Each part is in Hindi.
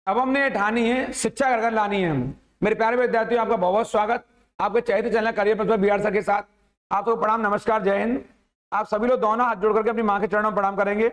अब हमने ठानी है शिक्षा घर घर लानी है। मेरे प्यारे विद्यार्थियों, आपका बहुत बहुत स्वागत आपके charity channel career professor BR sir के साथ। आपको प्रणाम, नमस्कार, जय हिंद। आप सभी लोग दोनों हाथ जोड़ करके अपनी माँ के चरणों में प्रणाम करेंगे।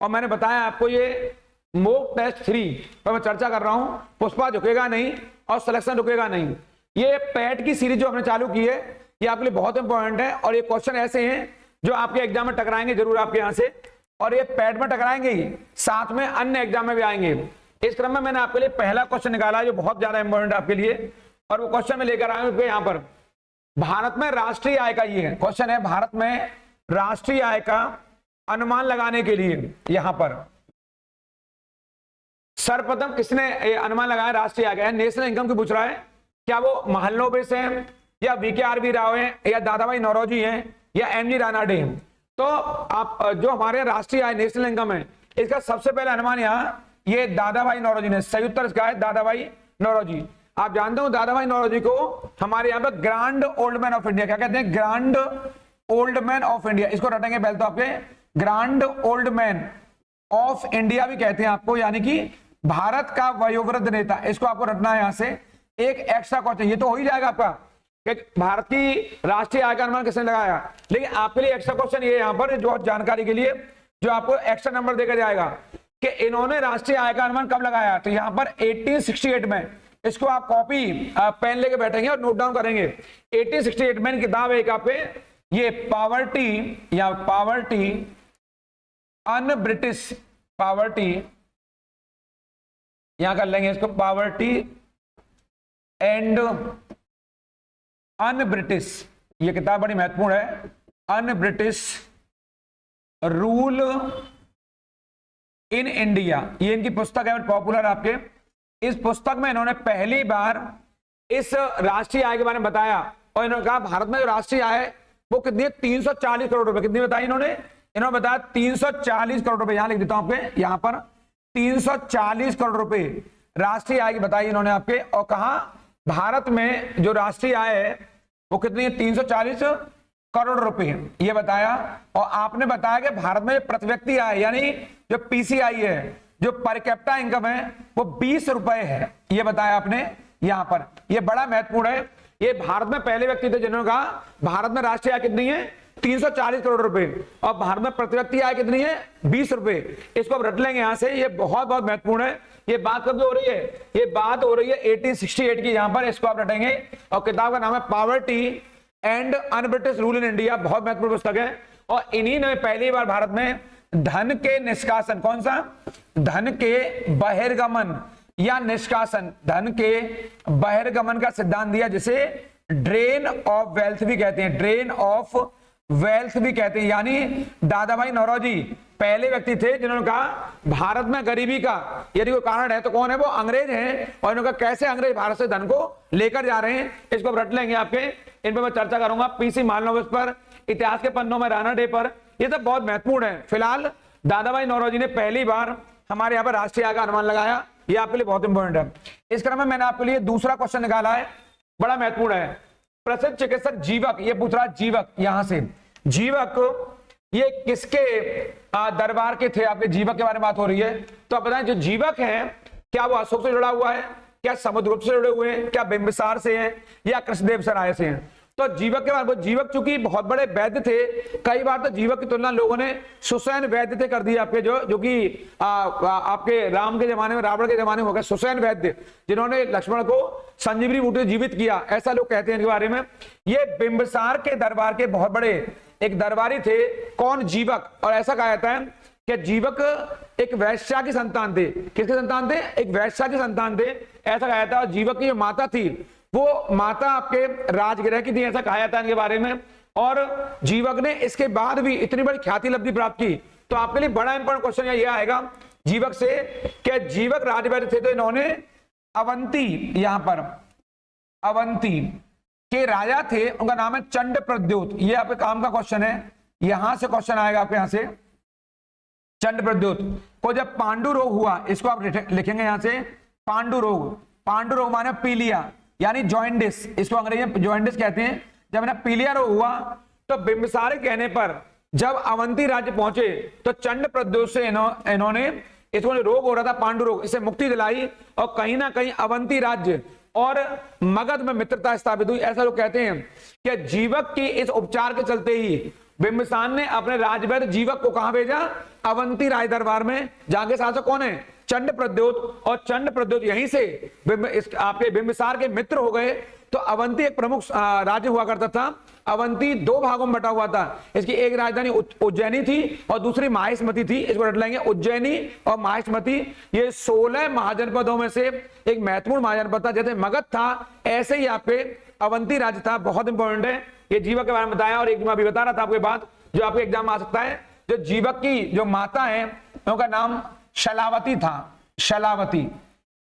और मैंने बताया आपको ये मॉक टेस्ट 3 पर मैं चर्चा कर रहा हूँ। पुष्पा झुकेगा नहीं और सिलेक्शन रुकेगा नहीं। ये पैट की सीरीज जो हमने चालू की है ये आपके लिए बहुत इंपॉर्टेंट है और ये क्वेश्चन ऐसे हैं जो आपके एग्जाम में टकराएंगे जरूर आपके यहाँ से, और ये पैट में टकराएंगे ही, साथ में अन्य एग्जाम में भी आएंगे। इस क्रम में मैंने आपके लिए पहला क्वेश्चन निकाला है जो बहुत ज्यादा इंपॉर्टेंट है आपके लिए, और वो क्वेश्चन में लेकर आया हूं यहाँ पर। भारत में राष्ट्रीय आय का ये है क्वेश्चन है, भारत में राष्ट्रीय आय का अनुमान लगाने के लिए यहां पर सर्वप्रथम किसने अनुमान लगाया राष्ट्रीय आय का? नेशनल इनकम की पूछ रहा है। क्या वो महलनोबिस है या VKRB राव है या दादाभाई नौरोजी है या MG रानाडे है? तो आप जो हमारे राष्ट्रीय आय नेशनल इनकम है इसका सबसे पहले अनुमान यहाँ ये दादाभाई नौरोजी ने, सही उत्तर इसका है दादाभाई नौरोजी। आप जानते हो दादाभाई नौरोजी को हमारे यहाँ पे grand old man of India क्या कहते हैं? Grand old man of India. इसको रटेंगे पहले तो आपके, grand old man of India भी कहते हैं आपको, यानी कि भारत का वयोवृद्ध नेता। इसको आपको रटना है यहाँ से। एक एक्स्ट्रा क्वेश्चन ये तो हो ही जाएगा आपका कि भारत की राष्ट्रीय आय का अनुमान किसने लगाया, लेकिन आपके लिए एक्स्ट्रा क्वेश्चन ये यहाँ पर जो जानकारी के लिए जो आपको एक्स्ट्रा नंबर देकर जाएगा कि इन्होंने राष्ट्रीय आय का अनुमान कब लगाया। तो यहाँ पर 1868 में, इसको आप कॉपी पेन लेके बैठेंगे और नोट डाउन करेंगे। 1868 में किताब है एक आप पे, ये पॉवर्टी या पॉवर्टी अन ब्रिटिश, पॉवर्टी यहां कर लेंगे इसको, पॉवर्टी एंड अन ब्रिटिश, ये किताब बड़ी महत्वपूर्ण है। Un British rule in India, ये इनकी पुस्तक है, पॉपुलर आपके। इस पुस्तक में इन्होंने पहली बार इस राष्ट्रीय आय के बारे में बताया और इन्होंने कहा भारत में जो राष्ट्रीय आय है वो कितनी है? 340 करोड़ रुपए। कितनी बताई इन्होंने? इन्होंने बताया 340 करोड़ रुपए। यहां लिख देता हूं आपके, यहां पर 340 करोड़ रुपए राष्ट्रीय आय की बताई इन्होंने आपके। और कहा भारत में जो राष्ट्रीय आय है वो कितनी है? 340 करोड़ रुपए ये बताया। और आपने बताया कि भारत में प्रति व्यक्ति आय यानी जो PCI है, जो पर कैपिटा इनकम है वो 20 रुपए है, ये बताया आपने यहां पर। ये बड़ा महत्वपूर्ण है। ये भारत में पहले व्यक्ति थे जिन्होंने कहा भारत में राष्ट्रीय आय कितनी है? 340 करोड़ रुपए, और भारत में प्रति व्यक्ति आय कितनी है? 20 रुपए। इसको आप रट लेंगे यहां से, ये बहुत बहुत महत्वपूर्ण है। ये बात कब हो रही है? ये बात हो रही है 1868 की यहां पर, इसको आप रटेंगे। और किताब का नाम है poverty and un British rule in India, बहुत महत्वपूर्ण पुस्तक है। और इन्हीं ने पहली बार भारत में धन के निष्कासन, कौन सा? धन के बहिर्गमन या निष्कासन, धन के बहिर्गमन का सिद्धांत दिया, जिसे ड्रेन ऑफ वेल्थ भी कहते हैं, ड्रेन ऑफ वेल्थ भी कहते हैं। यानी दादाभाई नौरोजी पहले व्यक्ति थे जिन्होंने कहा भारत में गरीबी का यदि कोई कारण है तो कौन है? वो अंग्रेज हैं। और इन्होंने कहा कैसे अंग्रेज भारत से धन को लेकर जा रहे हैं, इसको रट लेंगे आपके। इन पर मैं चर्चा करूंगा, PC महलनोबिस पर, इतिहास के पन्नों में रानाडे पर, ये सब बहुत महत्वपूर्ण है। फिलहाल दादाभाई नौरोजी ने पहली बार हमारे यहाँ पर राष्ट्रीय आय का अनुमान लगाया, ये आपके लिए बहुत इंपॉर्टेंट है। इस क्रम में मैंने आपके लिए दूसरा क्वेश्चन निकाला है, बड़ा महत्वपूर्ण है। प्रसिद्ध चिकित्सक जीवक, ये पूछ रहा है जीवक, यहां से जीवक ये किसके दरबार के थे? आपके जीवक के बारे में बात हो रही है, तो आप बताएं जो जीवक है क्या वो अशोक से जुड़ा हुआ है, क्या समुद्रगुप्त से जुड़े हुए हैं, क्या बिंबिसार से हैं या कृष्णदेव सराय से हैं? तो जीवक के बारे में, जीवक चूंकि बहुत बड़े वैद्य थे, कई बार तो जीवक की तुलना लोगों ने सुसैन वैद्य से कर दी आपके, जो कि आपके राम के जमाने में, रावण के जमाने में हो गए सुसैन वैद्य, जिन्होंने लक्ष्मण को संजीवनी बूटी जीवित किया, ऐसा लोग कहते हैं इनके बारे में। ये बिंबिसार के दरबार के बहुत बड़े एक दरबारी थे, कौन? जीवक। और ऐसा कहा जाता है कि जीवक एक वैश्या की संतान थे। किसके संतान थे? एक वैश्या की संतान थे, ऐसा कहा जाता है। जीवक की जो माता थी वो माता आपके राजगृह की थी, ऐसा कहा जाता है इनके बारे में। और जीवक ने इसके बाद भी इतनी बड़ी ख्याति लब्धि प्राप्त की। तो आपके लिए बड़ा इंपॉर्टेंट क्वेश्चन ये आएगा जीवक से, कि जीवक राजवैद्य थे तो इन्होंने अवंती, यहां पर अवंती के राजा थे, उनका नाम है चंड प्रद्योत। ये आपके काम का क्वेश्चन है, यहां से क्वेश्चन आएगा आपके यहां से। चंड प्रद्योत को जब पांडु रोग हुआ, इसको आप लिखेंगे यहां से पांडु रोग। पांडु रोग माने पीलिया यानी जॉइंडिस, इसको अंग्रेजी में जॉइंडिस कहते हैं। जब इन्हें पीलिया रोग हुआ तो बिंबिसार के कहने पर जब अवंती राज्य पहुंचे तो चंड प्रद्योत से इन्होंने इसको जो रोग हो रहा था पांडु रोग, इससे मुक्ति दिलाई और कहीं ना कहीं अवंती राज्य और मगध में मित्रता स्थापित हुई। ऐसा लोग कहते हैं कि जीवक की इस उपचार के चलते ही बिंबिसार ने अपने राजवैद्य जीवक को कहां भेजा? अवंती राज दरबार में। जहां के शासक कौन है? चंड प्रद्योत। और चंड प्रद्योत यहीं से आपके बिंबिसार के मित्र हो गए। तो अवंती एक प्रमुख राज्य हुआ करता था। अवंती दो भागों में बटा हुआ था। इसकी एक राजधानी उज्जैनी थी और दूसरी माहिष्मति थी। इसको रट लेंगे, उज्जैनी और माहिष्मति। ये 16 महाजनपदों में से एक महत्वपूर्ण महाजनपद था। जैसे मगध था ऐसे ही आपके अवंती राज्य था। बहुत इंपॉर्टेंट है। ये जीवक के बारे में बताया और एक मैं अभी बता रहा था आपके बात जो आपके एग्जाम में आ सकता है। जो जीवक की जो माता है उनका नाम शलावती था। शलावती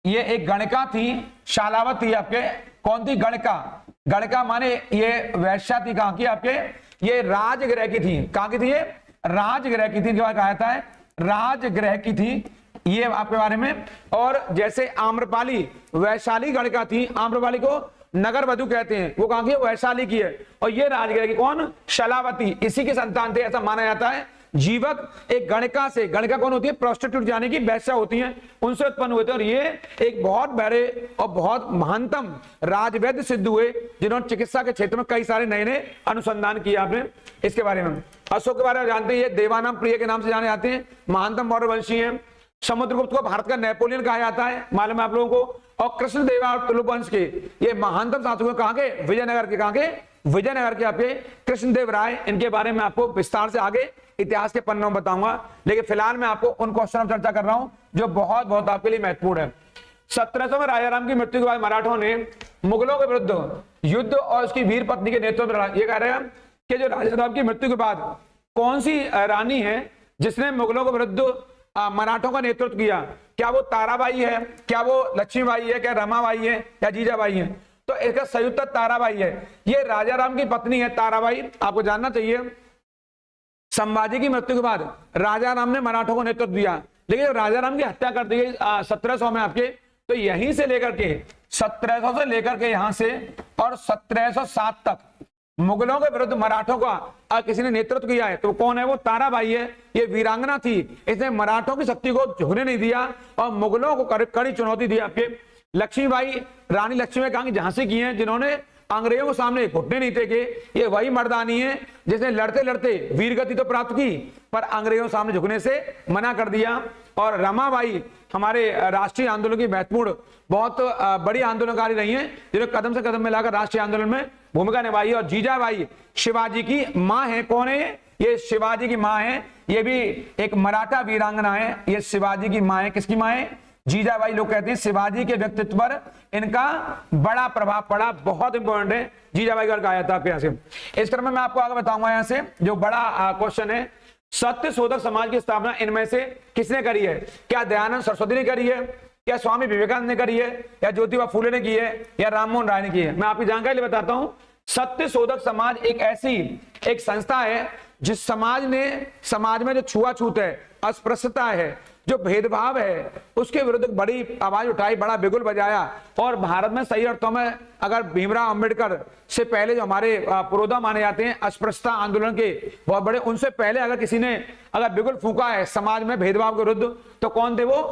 ये एक गणिका थी। शालावती आपके कौन थी? गणिका। गणिका माने ये वैश्या थी। कहां की? आपके ये राजगृह की थी। कहां की थी? ये राजगृह की थी। जो कहा जाता है राजगृह की थी ये आपके बारे में। और जैसे आम्रपाली वैशाली गणिका थी। आम्रपाली को नगर वधु कहते हैं। वो कहां की है? वैशाली की है। और ये राजगृह की कौन? शलावती। इसी के संतान थे ऐसा माना जाता है। जीवक एक गणिका से, गणिका कौन होती है? प्रोस्टिट्यूट यानी कि वेश्या होती हैं, उनसे उत्पन्न हुए थे। और ये एक बहुत बड़े और बहुत महानतम राजवैद्य सिद्ध हुए जिन्होंने चिकित्सा के क्षेत्र में कई सारे नए नए अनुसंधान किया। आपने इसके बारे में अशोक के बारे में जानते हैं। ये देवानाम प्रिय के नाम से जाने जाते हैं। महानतम मौर्य वंशी हैं। समुद्रगुप्त को भारत का नेपोलियन कहा जाता है, मालूम है आप लोगों को। और कृष्णदेव तुलुप वंश के ये महानतम शासक कहां के? विजयनगर के। कहां के? विजयनगर के आपके कृष्णदेव राय। इनके बारे में आपको विस्तार से आगे इतिहास के पन्नों में बताऊंगा, लेकिन फिलहाल मैं आपको उन क्वेश्चन में चर्चा कर रहा हूं जो बहुत बहुत आपके लिए महत्वपूर्ण है। 1700 में राजाराम की मृत्यु के बाद मराठों ने मुगलों के विरुद्ध युद्ध और उसकी वीर पत्नी के नेतृत्व में, ये कह रहे हैं कि जो राजाराम की मृत्यु के बाद कौन सी रानी है जिसने मुगलों के विरुद्ध मराठों का नेतृत्व किया? क्या वो ताराबाई है? क्या वो लक्ष्मीबाई है? क्या रमाबाई है? या जीजाबाई है? तो इसका संयुक्त ताराबाई है। ये राजाराम की पत्नी है ताराबाई। आपको जानना चाहिए संभाजी की मृत्यु के बाद राजाराम ने मराठों को नेतृत्व दिया, लेकिन राजाराम की हत्या कर दी गई 1700 में आपके। तो यहीं से लेकर के 1700 से लेकर के यहां से और 1707 तक मुगलों के विरुद्ध मराठों का किसी ने नेतृत्व किया है। तो कौन है? वो ताराबाई है। ये वीरांगना थी। इसने मराठों की शक्ति को झुकने नहीं दिया और मुगलों को कड़ी चुनौती दी। आपके लक्ष्मीबाई, रानी लक्ष्मीबाई कहां की? झांसी की हैं, जिन्होंने अंग्रेजों के सामने घुटने नहीं टेके। ये वही मर्दानी है जिसने लड़ते लड़ते वीरगति तो प्राप्त की पर अंग्रेजों के सामने झुकने से मना कर दिया। और रमाबाई हमारे राष्ट्रीय आंदोलन की महत्वपूर्ण बहुत बड़ी आंदोलनकारी रही हैं, जिन्होंने कदम से कदम मिलाकर राष्ट्रीय आंदोलन में भूमिका निभाई। और जीजाबाई शिवाजी की मां है। कौन है? ये शिवाजी की मां है। ये भी एक मराठा वीरांगना है। ये शिवाजी की मां है। किसकी मां है? जीजाबाई। लोग कहते हैं शिवाजी के व्यक्तित्व पर इनका बड़ा प्रभाव पड़ा। बहुत इंपॉर्टेंट है। जीजाबाई का कहा जाता है आपके यहां से। इस क्रम में मैं आपको आगे बताऊंगा यहां से जो बड़ा क्वेश्चन है। सत्य शोधक समाज की स्थापना इनमें से किसने करी है? क्या दयानंद सरस्वती ने करी है? क्या स्वामी विवेकानंद ने करी है? या ज्योतिबा फूले ने की है? या राममोहन राय ने की है? मैं आपकी जानकारी लिए बताता हूं। सत्य शोधक समाज एक ऐसी एक संस्था है जिस समाज में जो छुआछूत है, अस्पृश्यता है, जो भेदभाव है, उसके विरुद्ध बड़ी आवाज उठाई, बड़ा बिगुल बजाया। और भारत में सही अर्थों में अगर भीमराव अंबेडकर से पहले जो हमारे पुरोधा माने जाते हैं अस्पृश्यता आंदोलन के बहुत बड़े, उनसे पहले अगर किसी ने अगर बिगुल फूका है समाज में भेदभाव के विरुद्ध तो कौन थे? वो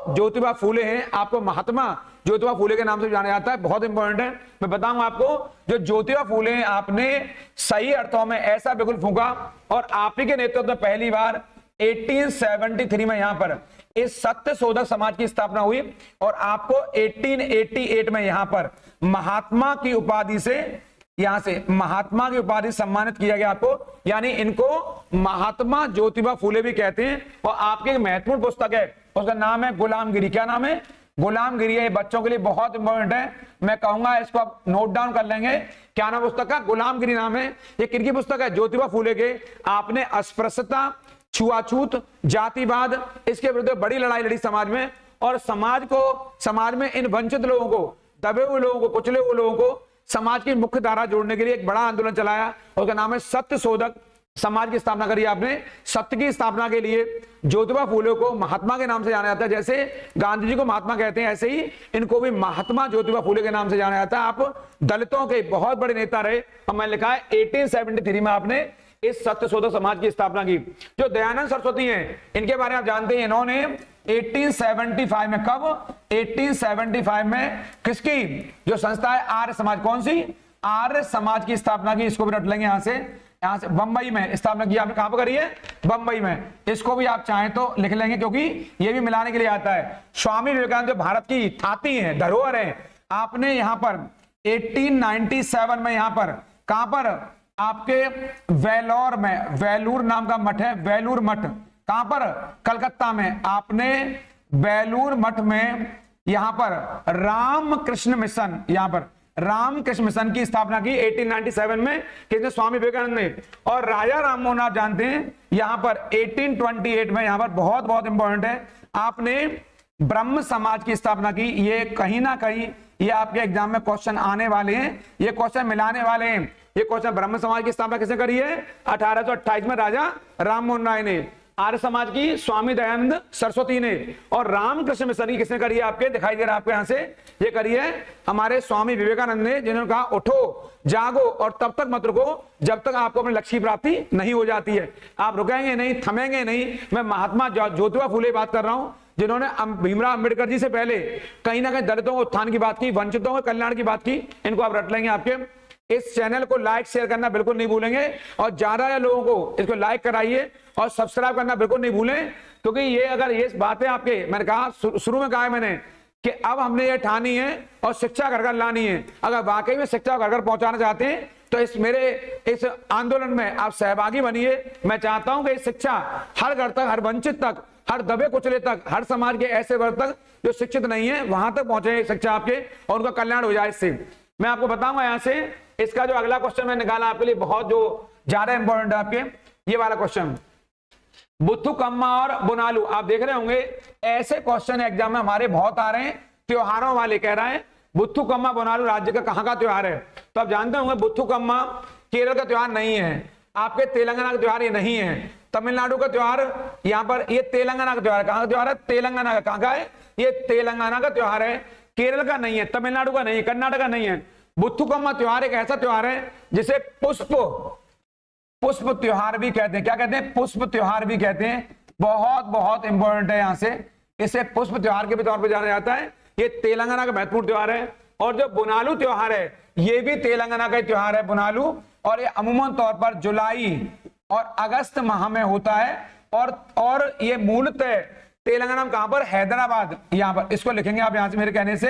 ज्योतिबा फूले हैं। आपको महात्मा ज्योतिबा फूले के नाम से जाना जाता है। बहुत इंपॉर्टेंट है। मैं बताऊंगा आपको जो ज्योतिबा फूले हैं, आपने सही अर्थों में ऐसा बिगुल फूका और आप ही के नेतृत्व में पहली बार 1873 में यहां पर इस सत्य शोधक समाज की स्थापना हुई। और आपको 1888 में यहां पर महात्मा की उपाधि से, यहां से महात्मा की उपाधि सम्मानित किया गया आपको। यानी इनको महात्मा ज्योतिबा फूले भी कहते हैं। और आपकी एक महत्वपूर्ण पुस्तक है, उसका नाम है गुलामगिरी। क्या नाम है? गुलामगिरी है। बच्चों के लिए बहुत इंपॉर्टेंट है। मैं कहूंगा इसको आप नोट डाउन कर लेंगे। क्या नाम पुस्तक का? गुलामगिरी नाम है। ये किनकी पुस्तक है? ज्योतिबा फूले के। आपने अस्पृश्यता, छुआछूत, जातिवाद, इसके विरुद्ध बड़ी लड़ाई लड़ी समाज में। और समाज में इन वंचित लोगों को, दबे हुए लोगों को, कुचले हुए लोगों को समाज की मुख्य धारा जोड़ने के लिए एक बड़ा आंदोलन चलाया। उसका नाम है सत्य शोधक समाज की स्थापना करी आपने। सत्य की स्थापना के लिए ज्योतिबा फूले को महात्मा के नाम से जाना जाता है। जैसे गांधी जी को महात्मा कहते हैं, ऐसे ही इनको भी महात्मा ज्योतिबा फूले के नाम से जाना जाता है। आप दलितों के बहुत बड़े नेता रहे। और मैंने लिखा है 1873 में आपने इस सत्य शोधक समाज की स्थापना की। जो दयानंद सरस्वती हैं, इनके बारे में आप जानते हैं, इन्होंने 1875 में। कब? 1875 में किसकी जो संस्था है आर्य समाज, कौन सी? आर्य समाज की स्थापना की। इसको भी रट लेंगे यहां से बंबई में स्थापना की। आपने कहां पर करी है? बंबई में। इसको भी आप चाहें तो लिख लेंगे क्योंकि ये भी मिलाने के लिए आता है। स्वामी विवेकानंद जो भारत की थाती है, धरोहर है, आपने यहां पर 1897 में यहां पर कहां पर आपके वेलोर में, वेलूर नाम का मठ है, वेलूर मठ, कहां पर? कलकत्ता में। आपने बेलूर मठ में यहां पर रामकृष्ण मिशन, यहां पर रामकृष्ण मिशन की स्थापना की 1897 में। किसने? स्वामी विवेकानंद ने। और राजा राम मोहन आप जानते हैं यहां पर 1828 में, यहां पर बहुत बहुत इंपॉर्टेंट है, आपने ब्रह्म समाज की स्थापना की। ये कहीं ना कहीं ये आपके एग्जाम में क्वेश्चन आने वाले हैं, ये क्वेश्चन मिलाने वाले हैं। ये क्वेश्चन ब्रह्म समाज की स्थापना किसने करी है? 1828 में राजा राम मोहन राय ने। आर्य समाज की स्वामी दयानंद सरस्वती ने। और रामकृष्ण मिशन की किसने करी है? आपके दिखाई दे रहा है आपको यहां से, ये करी है हमारे स्वामी विवेकानंद ने, जिन्होंने कहा उठो जागो और तब तक मत रुको जब तक आपको अपने लक्ष्य की प्राप्ति नहीं हो जाती है। आप रुकेंगे नहीं, थमेंगे नहीं। मैं महात्मा ज्योतिबा फूले बात कर रहा हूं, जिन्होंने भीमराव अंबेडकर जी से पहले कहीं ना कहीं दलितों के उत्थान की बात की, वंचितों के कल्याण की बात की। इनको आप रट लेंगे। आपके इस चैनल को लाइक शेयर करना बिल्कुल नहीं भूलेंगे और ज्यादा लोगों को इसको लाइक कराइए और सब्सक्राइब करना बिल्कुल नहीं भूलें, क्योंकि ये अगर ये बातें आपके, मैंने कहा शुरू में कहा है मैंने कि अब हमने ये ठानी है और शिक्षा घर घर लानी है। अगर वाकई में शिक्षा घर घर पहुंचाना चाहते हैं तो इस आंदोलन में आप सहभागी बनिए। मैं चाहता हूं कि शिक्षा हर घर तक, हर वंचित तक, हर दबे कुचले तक, हर समाज के ऐसे वर्ग तक जो शिक्षित नहीं है वहां तक पहुंचे शिक्षा आपके और उनका कल्याण हो जाए। इससे मैं आपको बताऊंगा यहां से इसका जो अगला क्वेश्चन मैं निकाला आपके लिए, बहुत जो ज्यादा इंपॉर्टेंट है आपके, ये वाला क्वेश्चन बुथुकम्मा और बुनालू। आप देख रहे होंगे ऐसे क्वेश्चन एग्जाम में हमारे बहुत आ रहे हैं, त्योहारों वाले। कह रहा है बुथुकम्मा बुनालू राज्य का कहां का त्योहार है? तो आप जानते होंगे बुथुकम्मा केरल का त्योहार नहीं है, आपके तेलंगाना का त्योहार ये नहीं है, तमिलनाडु का त्योहार यहाँ पर, ये तेलंगाना का त्योहार। कहां का त्योहार है? तेलंगाना का। कहां का है? ये तेलंगाना का त्योहार है, केरल का नहीं है, तमिलनाडु का नहीं है, कर्नाटक का नहीं है। बुथुकम्मा त्योहार एक ऐसा त्योहार है जिसे पुष्प त्योहार भी कहते हैं। क्या कहते हैं? पुष्प त्योहार भी कहते हैं। बहुत बहुत इंपॉर्टेंट है, यहां से इसे पुष्प त्योहार के भी तौर पर जाना जाता है। ये तेलंगाना का महत्वपूर्ण त्योहार है। और जो बुनालू त्योहार है ये भी तेलंगाना का त्योहार है, बुनालू। और ये अमूमन तौर पर जुलाई और अगस्त माह में होता है। और ये मूलतः तेलंगाना में कहां पर? हैदराबाद। यहां पर इसको लिखेंगे आप यहां से मेरे कहने से,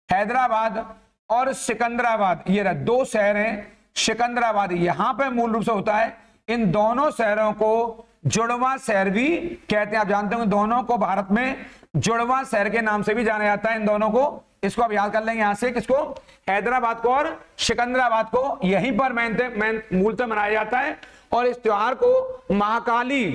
हैदराबाद और सिकंदराबाद, ये दो शहर हैं। सिकंदराबाद यहां पे मूल रूप से होता है। इन दोनों शहरों को जुड़वा शहर भी कहते हैं। आप जानते होंगे दोनों को भारत में जुड़वा शहर के नाम से भी जाना जाता है। इन दोनों को, इसको आप याद कर लेंगे यहां से, किसको? हैदराबाद को और सिकंदराबाद को। यहीं पर मूलतः मनाया जाता है। और इस त्योहार को महाकाली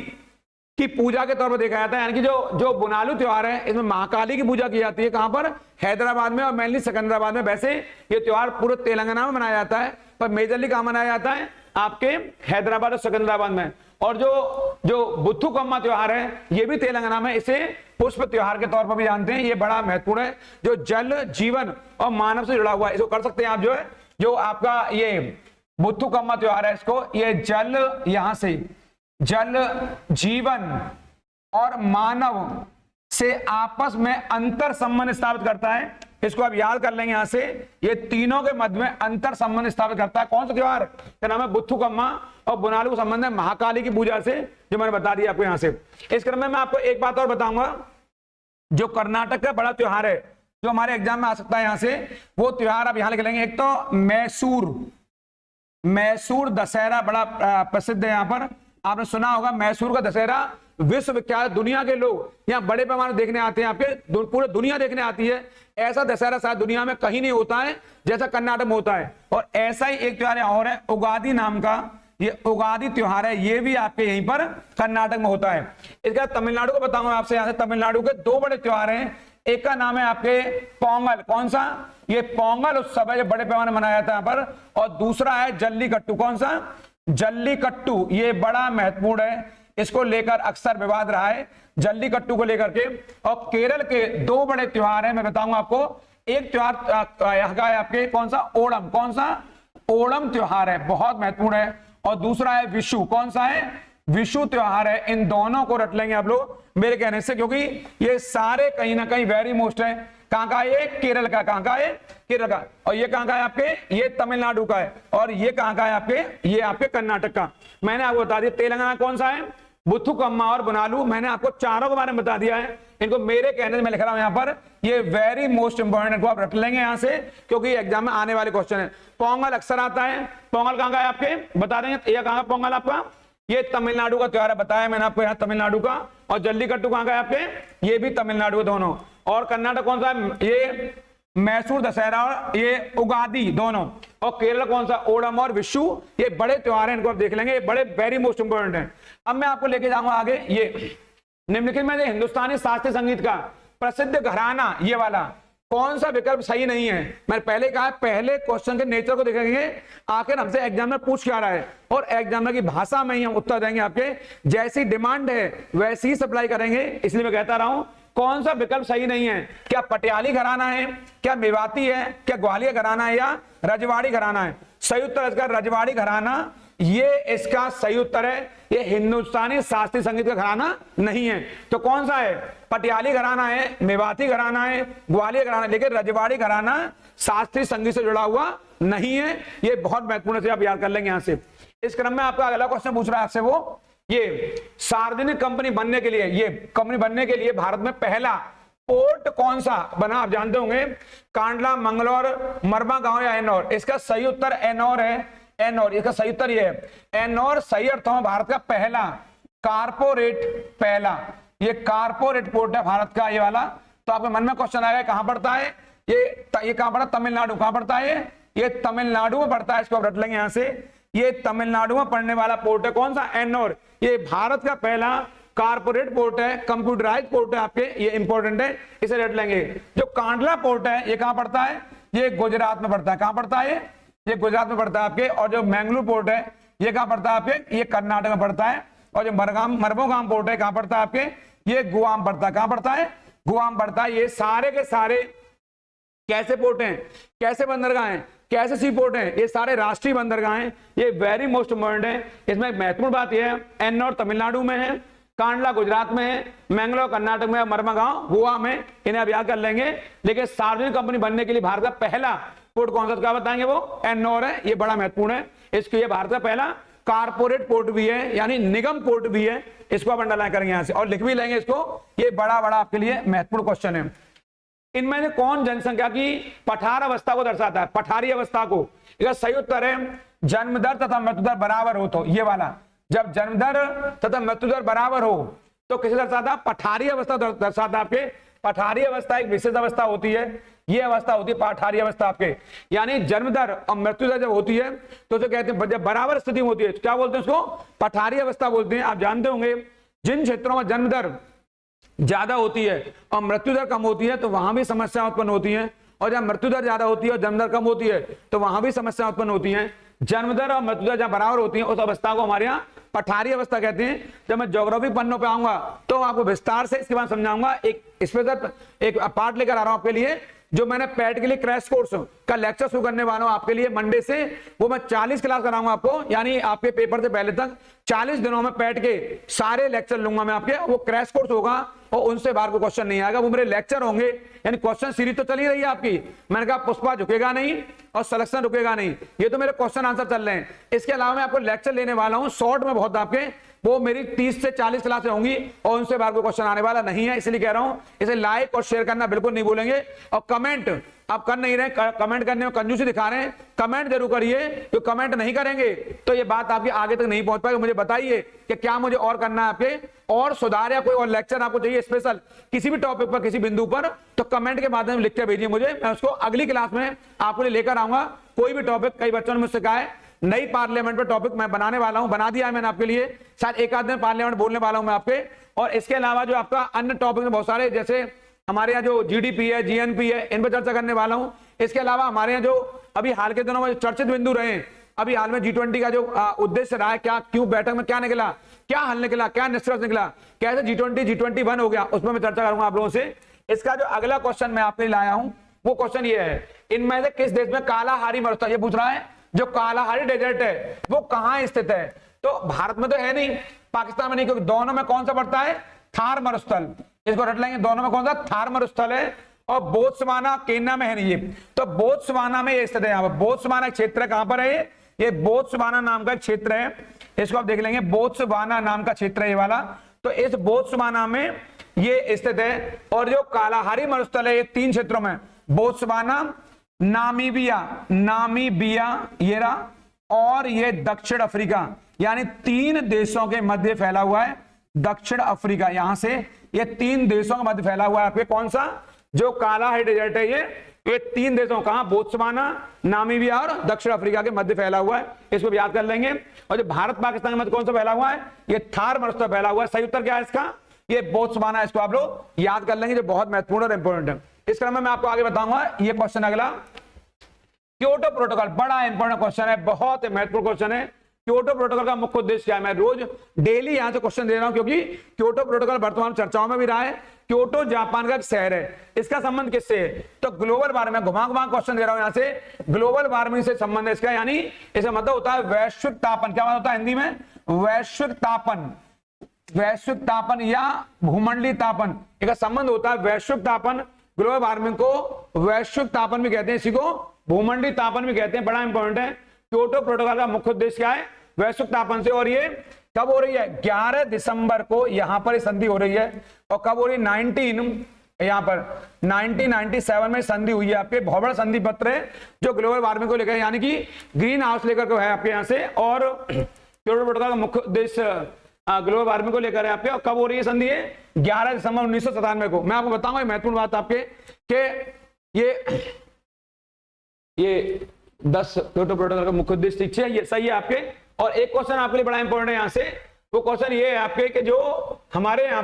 की पूजा के तौर पर देखा जाता है। यानी कि जो बुनालू त्योहार है इसमें महाकाली की पूजा की जाती है। कहां पर? हैदराबाद में और मेनली सिकंदराबाद में। वैसे ये त्योहार पूरे तेलंगाना में मनाया जाता है, पर मेजरली कहां मनाया जाता है? आपके हैदराबाद और सिकंदराबाद में। और जो बुथुकम्मा त्योहार है ये भी तेलंगाना में, इसे पुष्प त्योहार के तौर पर भी जानते हैं। ये बड़ा महत्वपूर्ण है, जो जल, जीवन और मानव से जुड़ा हुआ है। इसको कर सकते हैं आप, जो आपका ये बुथुकम्मा त्योहार है, इसको ये जल, यहां से जल, जीवन और मानव से आपस में अंतर संबंध स्थापित करता है। इसको आप याद कर लेंगे यहां से, ये तीनों के मध्य में अंतर संबंध स्थापित करता है। कौन सा त्योहार का नाम है? बुथुकम्मा। और बुनालू का संबंध है महाकाली की पूजा से, जो मैंने बता दिया आपको यहां से। इस क्रम में मैं आपको एक बात और बताऊंगा, जो कर्नाटक का बड़ा त्योहार है जो हमारे एग्जाम में आ सकता है यहां से, वो त्योहार आप यहां लिख लेंगे। एक तो मैसूर दशहरा बड़ा प्रसिद्ध है। यहां पर आपने सुना होगा मैसूर का दशहरा विश्वविख्यात, दुनिया के लोग यहाँ बड़े पैमाने देखने आते हैं, आपके पूरे दुनिया देखने आती है। ऐसा दशहरा शायद दुनिया में कहीं नहीं होता है जैसा कर्नाटक में होता है। और ऐसा ही एक त्योहार और है उगादी नाम का, ये उगादी त्योहार है, ये भी आपके यहीं पर कर्नाटक में होता है। इसके बाद तमिलनाडु को बताऊंगा आपसे, यहां से तमिलनाडु के दो बड़े त्योहार हैं। एक का नाम है आपके पोंगल। कौन सा? ये पोंगल उत्सव है, जो बड़े पैमाने मनाया जाता है यहाँ पर। और दूसरा है जल्लीकट्टू। कौन सा? जल्लीकट्टू। ये बड़ा महत्वपूर्ण है, इसको लेकर अक्सर विवाद रहा है, जल्लीकट्टू को लेकर के। और केरल के दो बड़े त्योहार हैं, मैं बताऊंगा आपको। एक त्योहार यहाँ का है आपके, कौन सा? ओणम। कौन सा? ओणम त्योहार है, बहुत महत्वपूर्ण है। और दूसरा है विशु। कौन सा है? विशु त्योहार है, इन दोनों को रट लेंगे आप लोग मेरे कहने से, क्योंकि ये सारे कहीं ना कहीं वेरी मोस्ट है। कहां का है? केरल का। कहां का है? केरल का। और ये कहां का है आपके? ये तमिलनाडु का है। और ये कहां का है आपके? ये आपके कर्नाटक का। मैंने आपको बता दिया। तेलंगाना कौन सा है? बुथुकम्मा और बुनालू। मैंने आपको चारों के बारे में बता दिया है। इनको मेरे कहने से मैं लिख रहा हूं यहां पर, ये वेरी मोस्ट इंपॉर्टेंट को आप रख लेंगे यहां से, क्योंकि एग्जाम में आने वाले क्वेश्चन है। पोंगल अक्सर आता है। पोंगल कहां का है आपके? बता देंगे। ये कहां का पोंगल आपका? ये तमिलनाडु का त्योहार है, बताया मैंने आपको, यहाँ तमिलनाडु का। और जल्लीकट्टू कहां का है आपके? ये भी तमिलनाडु दोनों। और कर्नाटक कौन सा है? ये मैसूर दशहरा और ये उगादी दोनों। और केरल कौन सा? ओणम और विशु। ये बड़े त्योहार हैं, इनको आप देख लेंगे, ये बड़े वेरी मोस्ट इंपोर्टेंट हैं। अब मैं आपको लेके जाऊंगा आगे। ये निम्नलिखित में हिंदुस्तानी शास्त्रीय संगीत का प्रसिद्ध घराना, ये वाला कौन सा विकल्प सही नहीं है? मैंने पहले कहा, पहले क्वेश्चन के नेचर को देखेंगे, आखिर हमसे एग्जामिनर पूछ क्या रहा है, और एग्जामिनर की भाषा में ही हम उत्तर देंगे। आपके जैसी डिमांड है वैसी ही सप्लाई करेंगे। इसलिए मैं कहता रहा हूं, कौन सा विकल्प सही नहीं है? क्या पटियाली घराना है, क्या मेवाती है, क्या ग्वालियर घराना है, या रजवाड़ी घराना है? सही उत्तर इसका रजवाड़ी घराना, ये इसका सही उत्तर है। ये हिंदुस्तानी शास्त्रीय संगीत का घराना नहीं है। तो कौन सा है? पटियाली घराना है, मेवाती घराना है, ग्वालियर घराना, लेकिन रजवाड़ी घराना शास्त्रीय संगीत से जुड़ा हुआ नहीं है। ये बहुत महत्वपूर्ण से आप याद कर लेंगे यहां से। इस क्रम में आपका अगला क्वेश्चन पूछ रहा है आपसे, वो ये सार्वजनिक कंपनी बनने के लिए, ये कंपनी बनने के लिए भारत में पहला पोर्ट कौन सा बना? आप जानते होंगे, कांडला, मंगलौर, मरबा गांव या एनौर? इसका सही उत्तर एनौर है। एनौर, इसका सही उत्तर ये है। एनौर सही अर्थों में भारत का पहला कारपोरेट, पहला ये कारपोरेट पोर्ट है भारत का, ये वाला। तो आपके मन में क्वेश्चन आएगा कहां पड़ता है ये कहां पड़ता? तमिलनाडु। कहां पड़ता है? ये तमिलनाडु में पड़ता है। इसको आप रट लेंगे यहां से। ये तमिलनाडु में पड़ने वाला पोर्ट है। कौन सा? एनौर। ये भारत का पहला कारपोरेट पोर्ट है, कंप्यूटराइज पोर्ट है आपके, ये इंपॉर्टेंट है, इसे रट लेंगे। जो कांडला पोर्ट है ये कहां पड़ता है? ये गुजरात में पड़ता है। कहां पड़ता है? ये गुजरात में पड़ता है आपके। और जो मैंगलोर पोर्ट है ये कहां पड़ता है आपके? ये कर्नाटक में पड़ता है। और जो मरबोगाम पोर्ट है कहां पड़ता है आपके? ये गुआम पड़ता है। कहां पड़ता है? गुआम पड़ता है। ये सारे के सारे कैसे पोर्ट हैं? कैसे बंदरगाह हैं? कैसे सी पोर्ट हैं? ये सारे राष्ट्रीय बंदरगाह हैं। ये वेरी मोस्ट इंपॉर्टेंट है। इसमें महत्वपूर्ण बात यह है, एनौर तमिलनाडु में है, कांडला गुजरात में है, मैंगलोर कर्नाटक में, मरबगांव गोवा में। इन्हें आप याद कर लेंगे। लेकिन सार्वजनिक कंपनी बनने के लिए भारत का पहला पोर्ट कौन सा? क्या बताएंगे? वो एनौर है। ये बड़ा महत्वपूर्ण है। इसके ये भारत का पहला कारपोरेट पोर्ट भी है, यानी निगम पोर्ट भी है। इसको आप अंडरलाइन करेंगे यहां से और लिख भी लेंगे इसको। ये बड़ा आपके लिए महत्वपूर्ण क्वेश्चन है। इनमें से कौन जनसंख्या की पठार अवस्था को दर्शाता है? पठारी अवस्था को। इसका सही उत्तर है जन्म दर तथा मृत्यु दर बराबर हो। तो ये वाला, जब जन्म दर तथा मृत्यु दर बराबर हो तो किसे दर्शाता? पठारी अवस्था दर्शाता। आपके पठारी अवस्था एक विशेष अवस्था होती है। ये अवस्था होती है पठारी अवस्था आपके, यानी जन्म दर और मृत्यु दर जब होती है तो उसे कहते हैं, जब बराबर स्थिति में होती है तो क्या बोलते हैं? उसको पठारी अवस्था बोलते हैं। आप जानते होंगे, जिन क्षेत्रों में जन्म दर ज्यादा होती है और मृत्यु दर कम होती है तो वहां भी समस्या उत्पन्न होती है, और जब मृत्यु दर ज्यादा होती है और जन्म दर कम होती है तो वहां भी समस्या उत्पन्न होती है। जन्म दर और मृत्यु दर जब बराबर होती है उस अवस्था को हमारे यहाँ पठारी अवस्था कहते हैं। जब मैं ज्योग्राफी पन्नों पे आऊंगा तो आपको विस्तार से इसके बाद समझाऊंगा। एक स्पेशल एक पार्ट लेकर आ रहा हूं आपके लिए, जो मैंने पैट के लिए क्रैश कोर्स का लेक्चर शुरू करने वाला हूं आपके लिए मंडे से। वो मैं 40 क्लास कराऊंगा आपको, यानी आपके पेपर से पहले तक 40 दिनों में पैट के सारे लेक्चर लूंगा मैं आपके। वो क्रैश कोर्स होगा और उनसे बाहर को क्वेश्चन नहीं आएगा, वो मेरे लेक्चर होंगे। यानी क्वेश्चन सीरीज तो चली रही है आपकी। मैंने कहा पुष्पा झुकेगा नहीं और सिलेक्शन रुकेगा नहीं, ये तो मेरे क्वेश्चन आंसर चल रहे हैं। इसके अलावा मैं आपको लेक्चर लेने वाला हूं शॉर्ट में बहुत आपके, वो मेरी 30 से 40 क्लासें होंगी और उनसे बाहर कोई क्वेश्चन आने वाला नहीं है। इसलिए कह रहा हूं इसे लाइक और शेयर करना बिल्कुल नहीं भूलेंगे। और कमेंट आप कर नहीं रहे, कमेंट करने में कंजूसी दिखा रहे हैं, कमेंट जरूर करिए। तो कमेंट नहीं करेंगे तो ये बात आपकी आगे तक नहीं पहुंच पाएगी। मुझे बताइए कि क्या मुझे और करना है आपके, और सुधार या कोई और लेक्चर आपको चाहिए स्पेशल किसी भी टॉपिक पर, किसी बिंदु पर, तो कमेंट के माध्यम से लिख के भेजिए मुझे। मैं उसको अगली क्लास में आपको लेकर आऊंगा। कोई भी टॉपिक, कई बच्चों ने मुझसे कहा है नई पार्लियामेंट पर टॉपिक मैं बनाने वाला हूं, बना दिया है मैंने आपके लिए। शायद एक आध दिन पार्लियामेंट बोलने वाला हूं मैं आपके। और इसके अलावा जो आपका अन्य टॉपिक में बहुत सारे, जैसे हमारे यहाँ जो जीडीपी है, जीएनपी है, इन पर चर्चा करने वाला हूं। इसके अलावा हमारे यहाँ जो अभी हाल के दिनों में चर्चित बिंदु रहे, अभी हाल में G20 का जो उद्देश्य रहा है, क्या क्यों बैठक में क्या निकला, क्या हल निकला, क्या निष्कर्ष निकला, कैसे G20 हो गया, उस पर मैं चर्चा करूंगा आप लोगों से। इसका जो अगला क्वेश्चन मैं आपके लिए लाया हूं वो क्वेश्चन ये है, इनमें से किस देश में कालाहारी मरुस्थल, ये पूछ रहा है, जो कालाहारी डेजर्ट है वो कहां स्थित है? तो भारत में तो है नहीं, पाकिस्तान में नहीं, क्योंकि दोनों में कौन सा पड़ता है, थार मरुस्थल, इसको रट लेंगे, दोनों में कौन सा, थार मरुस्थल है। और बोत्सवाना केन्या में है नहीं ये, तो बोत्सवाना में ये स्थित है। यहाँ पर बोत्सवाना क्षेत्र कहां पर है, ये बोत्सवाना नाम का क्षेत्र है, इसको आप देख लेंगे, बोत्सवाना नाम का क्षेत्र है ये वाला। तो इस बोत्सवाना में ये स्थित है। और जो कालाहारी मरुस्थल है ये 3 क्षेत्रों में, बोत्सवाना, नामीबिया ये रहा, और ये दक्षिण अफ्रीका, यानी 3 देशों के मध्य फैला हुआ है। दक्षिण अफ्रीका, यहां से ये 3 देशों के मध्य फैला हुआ है आपके, कौन सा, जो कालाहारी डेजर्ट है ये 3 देशों, कहां, बोत्सवाना, नामीबिया और दक्षिण अफ्रीका के मध्य फैला हुआ है, इसको भी याद कर लेंगे। और जो भारत पाकिस्तान के मध्य कौन सा फैला हुआ है, ये थार मरुस्थल फैला हुआ है। सही उत्तर क्या है इसका, ये बोत्सवाना, इसको आप लोग याद कर लेंगे, जो बहुत महत्वपूर्ण और इंपॉर्टेंट है। इस क्रम में मैं आपको आगे बताऊंगा। ये क्वेश्चन अगला, क्योटो प्रोटोकॉल, बड़ा इंपॉर्टेंट क्वेश्चन है, बहुत महत्वपूर्ण क्वेश्चन है। क्योटो प्रोटोकॉल का मुख्य उद्देश्य क्या है, मैं रोज डेली यहां से क्वेश्चन दे रहा हूं, क्योंकि क्योटो प्रोटोकॉल वर्तमान चर्चाओं में भी रहा है। क्योटो जापान का एक शहर है, इसका संबंध किससे है, तो ग्लोबल वार्मिंग, घुमा घुमा क्वेश्चन दे रहा हूं यहां से, ग्लोबल वार्मिंग से संबंध है इसका, यानी इसका मतलब होता है वैश्विक तापन। क्या मतलब होता है हिंदी में, वैश्विक तापन, वैश्विक तापन या भूमंडलीय तापन, इसका संबंध होता है वैश्विक तापन। ग्लोबल वार्मिंग को वैश्विक तापन भी कहते हैं, इसी को भूमंडलीय तापन भी कहते हैं, बड़ा इंपॉर्टेंट है। क्योटो प्रोटोकॉल का मुख्य उद्देश्य क्या है, वैश्विक तापन से। और ये कब हो रही है, 11 दिसंबर को यहां पर संधि हो रही है। और कब हो रही है, 1997 में संधि हुई है आपके, बहुत बड़ा संधि पत्र है जो ग्लोबल वार्मिंग को लेकर, यानी कि ग्रीन हाउस लेकर के है आपके यहाँ से। और क्योटो प्रोटोकॉल का मुख्य उद्देश्य ग्लोबल वार्मिंग को लेकर है आपके। और कब हो रही है संधि, 11 दिसंबर 1997 को। मैं आपको बताऊंगा महत्वपूर्ण बात आपके, कि ये 10 क्योटो प्रोटोकॉल का मुख्य उद्देश्य ठीक है, ये सही है आपके। और एक क्वेश्चन आपके लिए बड़ा इंपॉर्टेंट है यहां से, वो क्वेश्चन ये है आपके, कि जो हमारे यहाँ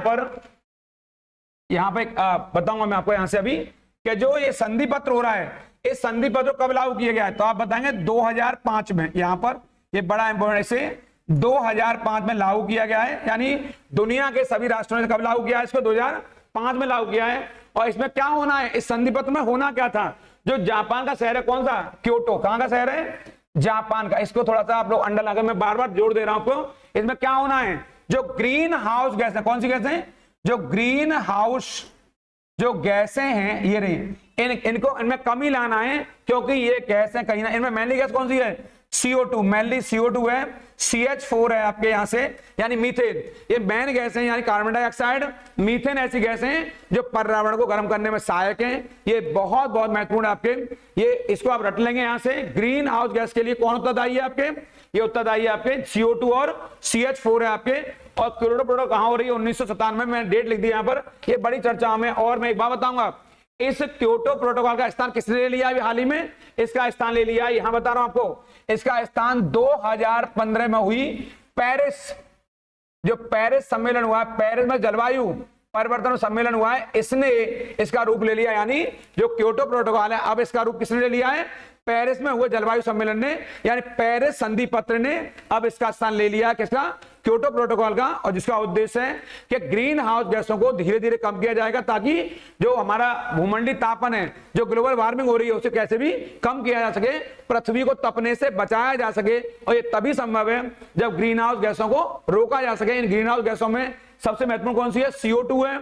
पे बताऊंगा मैं आपको यहां से अभी, कि जो ये संधि पत्र हो रहा है, इस संधि पत्र कब लागू किया गया है, तो आप बताएंगे 2005 में। यहां पर ये बड़ा इंपॉर्टेंट, इसे 2005 में लागू किया गया है, यानी दुनिया के सभी राष्ट्रों ने कब लागू किया है इसको, 2005 में लागू किया है। और इसमें क्या होना है, इस संधि पत्र में होना क्या था, जो जापान का शहर है, कौन सा, क्योटो, कहां का शहर है, जापान का। इसको थोड़ा सा आप लोग अंडर लगा, मैं बार बार जोड़ दे रहा हूं आपको। इसमें क्या होना है, जो ग्रीन हाउस गैस है, कौन सी गैस है, जो ग्रीन हाउस जो गैसें हैं ये रही, इनको इनमें कमी लाना है, क्योंकि ये गैसें कहीं ना, इनमें मेनली गैस कौन सी है, CO2, मेनली CO2 है, CH4 है आपके यहां से, यानी मीथेन। ये मेन गैस है, यानी कार्बन डाइऑक्साइड, मीथेन ऐसी गैसें हैं जो पर्यावरण को गर्म करने में सहायक हैं। ये बहुत बहुत महत्वपूर्ण है आपके, ये इसको आप रट लेंगे यहां से। ग्रीन हाउस गैस के लिए कौन उत्तरदायी है आपके, ये उत्तरदायी है आपके CO2 और CH4 है आपके। और क्योटो प्रोटोकॉल कहां हो रही है, 1997 में डेट लिख दी यहां पर, ये बड़ी चर्चा में। और मैं एक बात बताऊंगा, इस क्योटो प्रोटोकॉल का स्थान किसने ले लिया अभी हाल ही में, इसका स्थान ले लिया, यहां बता रहा हूं आपको, इसका स्थान 2015 में हुई पेरिस, जो पेरिस सम्मेलन हुआ, पेरिस में जलवायु परिवर्तन सम्मेलन हुआ है, इसने इसका रूप ले लिया। यानी जो क्योटो प्रोटोकॉल है, अब इसका रूप किसने ले लिया है, पेरिस में हुए जलवायु सम्मेलन ने, यानी पेरिस संधि पत्र ने अब इसका स्थान ले लिया, किसका, क्योटो प्रोटोकॉल का। और जिसका उद्देश्य है कि ग्रीन हाउस गैसों को धीरे धीरे कम किया जाएगा, ताकि जो हमारा भूमंडलीय तापन है, जो ग्लोबल वार्मिंग हो रही है, उसे कैसे भी कम किया जा सके, पृथ्वी को तपने से बचाया जा सके। और ये तभी संभव है जब ग्रीन हाउस गैसों को रोका जा सके। इन ग्रीन हाउस गैसों में सबसे महत्वपूर्ण कौन सी है, CO2 है,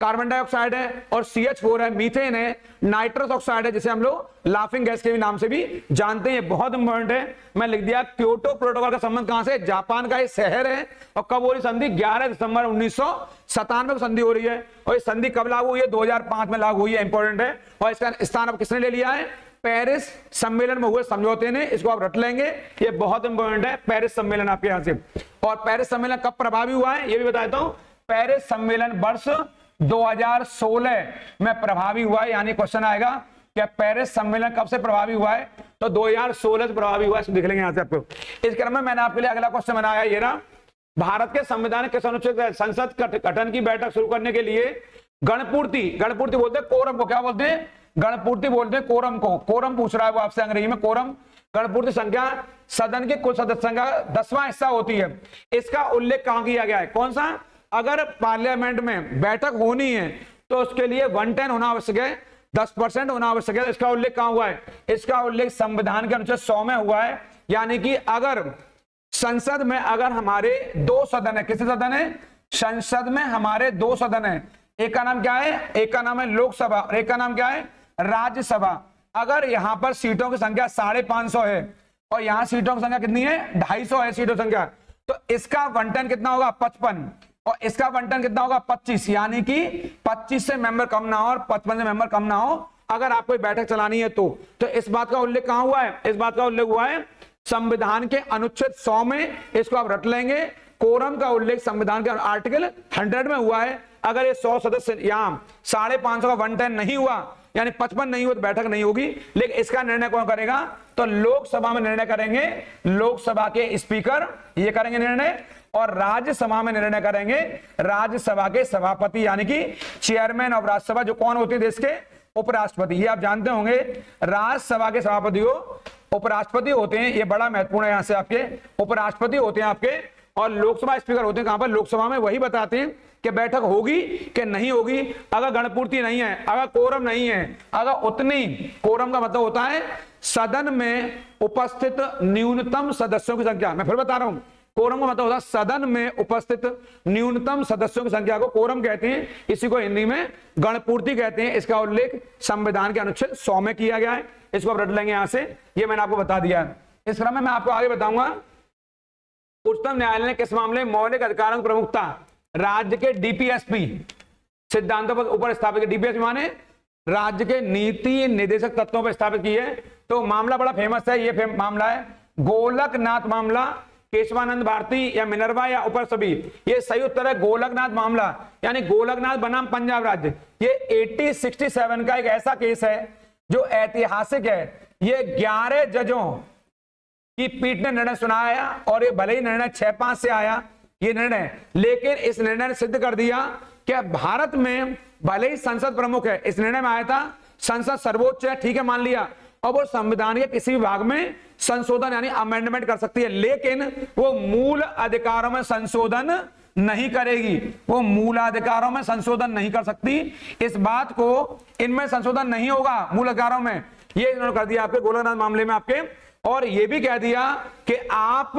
कार्बन डाइऑक्साइड है, और CH4 है, मीथेन है, नाइट्रस ऑक्साइड है, जिसे हम लोग लाफिंग गैस के भी नाम से भी जानते हैं। बहुत इंपॉर्टेंट है, मैं लिख दिया। क्योटो प्रोटोकॉल का संबंध कहां से, जापान का ये शहर है। और कब हो रही संधि, 11 दिसंबर 1997 को संधि हो रही है। और ये संधि कब लागू हुई है, 2005 में लागू हुई है, इंपॉर्टेंट है। और इसका स्थान अब किसने ले लिया है, पेरिस सम्मेलन में हुए समझौते ने, इसको आप रट लेंगे, ये बहुत इंपॉर्टेंट है, पेरिस सम्मेलन आपके यहां से। और पेरिस सम्मेलन कब प्रभावी हुआ है, ये भी बताता हूं। पेरिस सम्मेलन वर्ष 2016 में प्रभावी हुआ है, यानी क्वेश्चन आएगा कि पेरिस सम्मेलन कब से प्रभावी हुआ है, तो 2016 से प्रभावी हुआ है, इसको देख लेंगे यहां से आपको। इस क्रम में मैंने आपके लिए अगला क्वेश्चन बनाया, ये रहा, भारत के संविधान के अनुच्छेद संसद गठन की बैठक शुरू करने के लिए गणपूर्ति बोलते हैं कोरम को, क्या बोलते हैं, गणपूर्ति बोलते हैं कोरम को। कोरम पूछ रहा है वो आपसे अंग्रेजी में, कोरम गणपूर्ति संख्या, सदन के कुल सदस्यों का 10वां हिस्सा होती है। इसका उल्लेख कहां किया गया है, कौन सा, अगर पार्लियामेंट में बैठक होनी है तो उसके लिए 110 होना आवश्यक है, 10% होना आवश्यक है। इसका उल्लेख कहां हुआ है, इसका उल्लेख संविधान के अनुच्छेद 100 में हुआ है। यानी कि अगर संसद में अगर हमारे 2 सदन है, कितने सदन है? संसद में हमारे 2 सदन है। एक का नाम क्या है? एक का नाम है लोकसभा और एक का नाम क्या है? राज्यसभा। अगर यहां पर सीटों की संख्या 550 है और यहां सीटों की संख्या कितनी है? 250 है सीटों की संख्या, तो इसका वनटन कितना होगा? 55 और इसका वनटन कितना होगा? 25, यानी कि 25 से मेंबर कम ना हो और 55 से मेंबर कम ना हो अगर आपको बैठक चलानी है तो इस बात का उल्लेख कहां हुआ है? इस बात का उल्लेख हुआ है संविधान के अनुच्छेद 100 में। इसको आप रट लेंगे। कोरम का उल्लेख संविधान के आर्टिकल 100 में हुआ है। अगर ये 100 सदस्य यहां 550 का 110 नहीं हुआ, यानी 55 नहीं हुआ, तो बैठक नहीं होगी। लेकिन इसका निर्णय कौन करेगा? तो लोकसभा में निर्णय करेंगे लोकसभा के स्पीकर, ये करेंगे निर्णय, और राज्यसभा में निर्णय करेंगे राज्यसभा के सभापति, यानी कि चेयरमैन ऑफ राज्यसभा, जो कौन होते हैं? देश के उपराष्ट्रपति। ये आप जानते होंगे, राज्यसभा के सभापति को उपराष्ट्रपति होते हैं। ये बड़ा महत्वपूर्ण है, यहां से आपके उपराष्ट्रपति होते हैं आपके, और लोकसभा स्पीकर होते हैं कहां पर? लोकसभा में। वही बताते हैं कि बैठक होगी कि नहीं होगी। अगर गणपूर्ति नहीं है, अगर कोरम नहीं है, अगर उतनी, कोरम का मतलब होता है सदन में उपस्थित न्यूनतम सदस्यों की संख्या। मैं फिर बता रहा हूं, कोरम का मतलब होता है सदन में उपस्थित न्यूनतम सदस्यों की संख्या को कोरम कहते हैं। इसी को हिंदी में गणपूर्ति कहते हैं। इसका उल्लेख संविधान के अनुच्छेद 100 में किया गया है। इसको आप रट लेंगे यहां से, ये मैंने आपको बता दिया है। इस क्रम में मैं आपको आगे बताऊंगा उच्चतम न्यायालय ने किस मामले में मौलिक अधिकारों की प्रमुखता राज्य के डीपीएसपी सिद्धांतों पर ऊपर स्थापित की। डीपीएसपी माने राज्य के नीति निर्देशक तत्वों पर स्थापित की है। तो मामला बड़ा फेमस है, ये मामला है गोलकनाथ मामला, केशवानंद भारती या मिनर्वा या ऊपर सभी। ये सही उत्तर है गोलकनाथ मामला, यानी गोलकनाथ बनाम पंजाब राज्य। ये 1867 का एक ऐसा केस है जो ऐतिहासिक है। ये 11 जजों की पीठ ने निर्णय सुनाया और ये भले ही निर्णय 6-5 से आया ये निर्णय, लेकिन इस निर्णय ने सिद्ध कर दिया कि भारत में भले ही संसद प्रमुख है, इस निर्णय में आया था संसद सर्वोच्च है, ठीक है, मान लिया, और वो संविधान के किसी भी भाग में संशोधन यानी अमेंडमेंट कर सकती है, लेकिन वो मूल अधिकारों में संशोधन नहीं करेगी। वो मूल अधिकारों में संशोधन नहीं कर सकती। इस बात को, इनमें संशोधन नहीं होगा मूल अधिकारों में, ये इन्होंने कर दिया आपके गोलकनाथ मामले में आपके। और ये भी कह दिया कि आप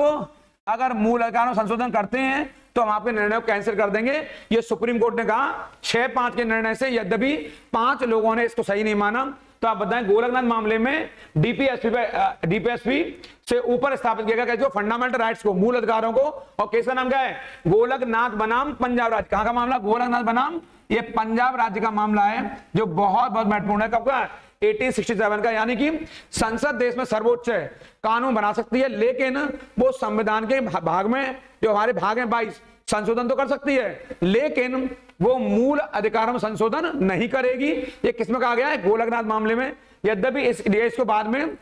अगर मूल अधिकारों में संशोधन करते हैं तो हम आपके निर्णय को कैंसिल कर देंगे। ये सुप्रीम कोर्ट ने कहा 6-5 के निर्णय से, यद्यपि 5 लोगों ने इसको सही नहीं माना। तो आप बताएं गोलकनाथ मामले में डीपीएसपी से ऊपर स्थापित किया गया जो फंडामेंटल राइट्स को, मूल अधिकारों को, और केस का नाम क्या है? गोलकनाथ बनाम पंजाब राज्य। कहां का मामला? गोलकनाथ बनाम ये पंजाब राज्य का मामला है, जो बहुत बहुत महत्वपूर्ण है। कब का? 1867 का। यानी कि संसद देश में सर्वोच्च है, कानून बना सकती है, लेकिन वो संविधान के भाग में, जो हमारे भाग हैं 22, संशोधन तो कर सकती है, लेकिन वो मूल अधिकारों में संशोधन नहीं करेगी। ये किसमें कहा गया है? गोलकनाथ मामले में। यद्यपि इसको बाद में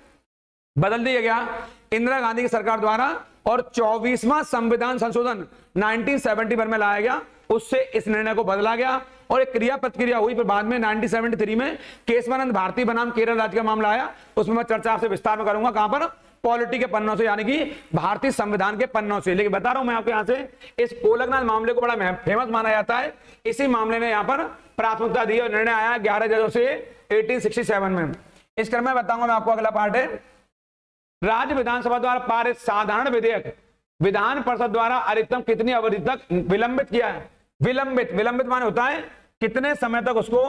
बदल दिया गया इंदिरा गांधी की सरकार द्वारा, और 24वां संविधान संशोधन 1971 में लाया गया, उससे इस निर्णय को बदला गया और एक क्रिया प्रतिक्रिया हुई। फिर बाद में 1973 में केशवानंद भारती बनाम केरल राज्य का मामला आया, उसमें मैं चर्चा आपसे विस्तार में करूंगा। कहां पर? पॉलिटी के पन्नों से, यानी कि भारतीय संविधान के पन्नों से। लेकिन बता रहा हूं मैं आपको यहां से, इस गोलकनाथ मामले को बड़ा फेमस माना जाता है। इसी मामले ने यहां पर प्राथमिकता दी और निर्णय आया 11 जजों से 1867 में। इस क्रम में बताऊंगा मैं आपको, अगला पार्ट है राज्य विधानसभा द्वारा पारित साधारण विधेयक विधान परिषद द्वारा अधिकतम कितनी अवधि तक विलंबित किया है? विलंबित माने होता है कितने समय तक उसको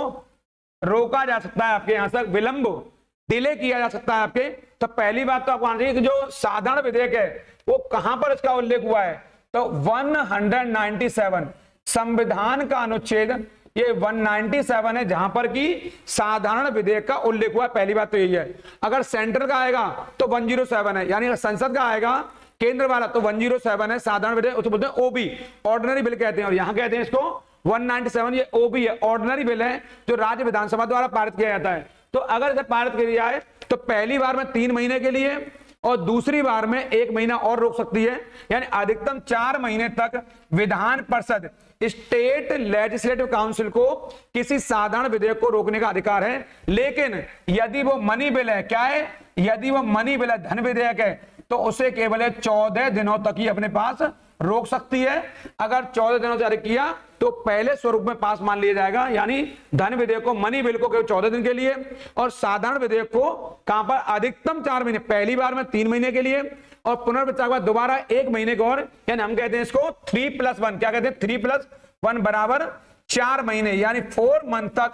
रोका जा सकता है, आपके यहां तक विलंब, डिले किया जा सकता है आपके। तो पहली बात तो आपको आना चाहिए कि जो साधारण विधेयक है वो कहां पर इसका उल्लेख हुआ है? तो 197 संविधान का अनुच्छेद ये 197 है, जहां पर कि साधारण विधेयक का उल्लेख हुआ है। पहली बात तो यही है। अगर सेंटर का आएगा तो 107 है, यानी अगर संसद का आएगा केंद्र वाला तो 107 है साधारण विधेयक, उसको बोलते हैं ओबी, ऑर्डिनरी बिल कहते हैं। और यहां कहते हैं इसको 197, ये ओबी है, ऑर्डिनरी बिल है, जो राज्य विधानसभा द्वारा पारित किया जाता है। तो अगर इसे पारित किया जाए तो पहली बार में 3 महीने के लिए और दूसरी बार में 1 महीना और रोक सकती है, यानी अधिकतम 4 महीने तक Vidhan Parishad, state legislative council को किसी साधारण विधेयक को रोकने का अधिकार है। लेकिन यदि वो मनी बिल है, क्या है? यदि वो मनी बिल है, धन विधेयक है, तो उसे केवल 14 दिनों तक ही अपने पास रोक सकती है। अगर 14 दिनों से अधिक किया तो पहले स्वरूप में पास मान लिया जाएगा, यानी धन विधेयक को, मनी बिल को केवल 14 दिन के लिए, और साधारण विधेयक को कहां पर अधिकतम 4 महीने, पहली बार में 3 महीने के लिए, और पुनर्विचार के बाद दोबारा 1 महीने को, और यानी हम कहते हैं इसको 3+1, क्या कहते हैं 3+1 बराबर 4 महीने, यानी 4 मंथ तक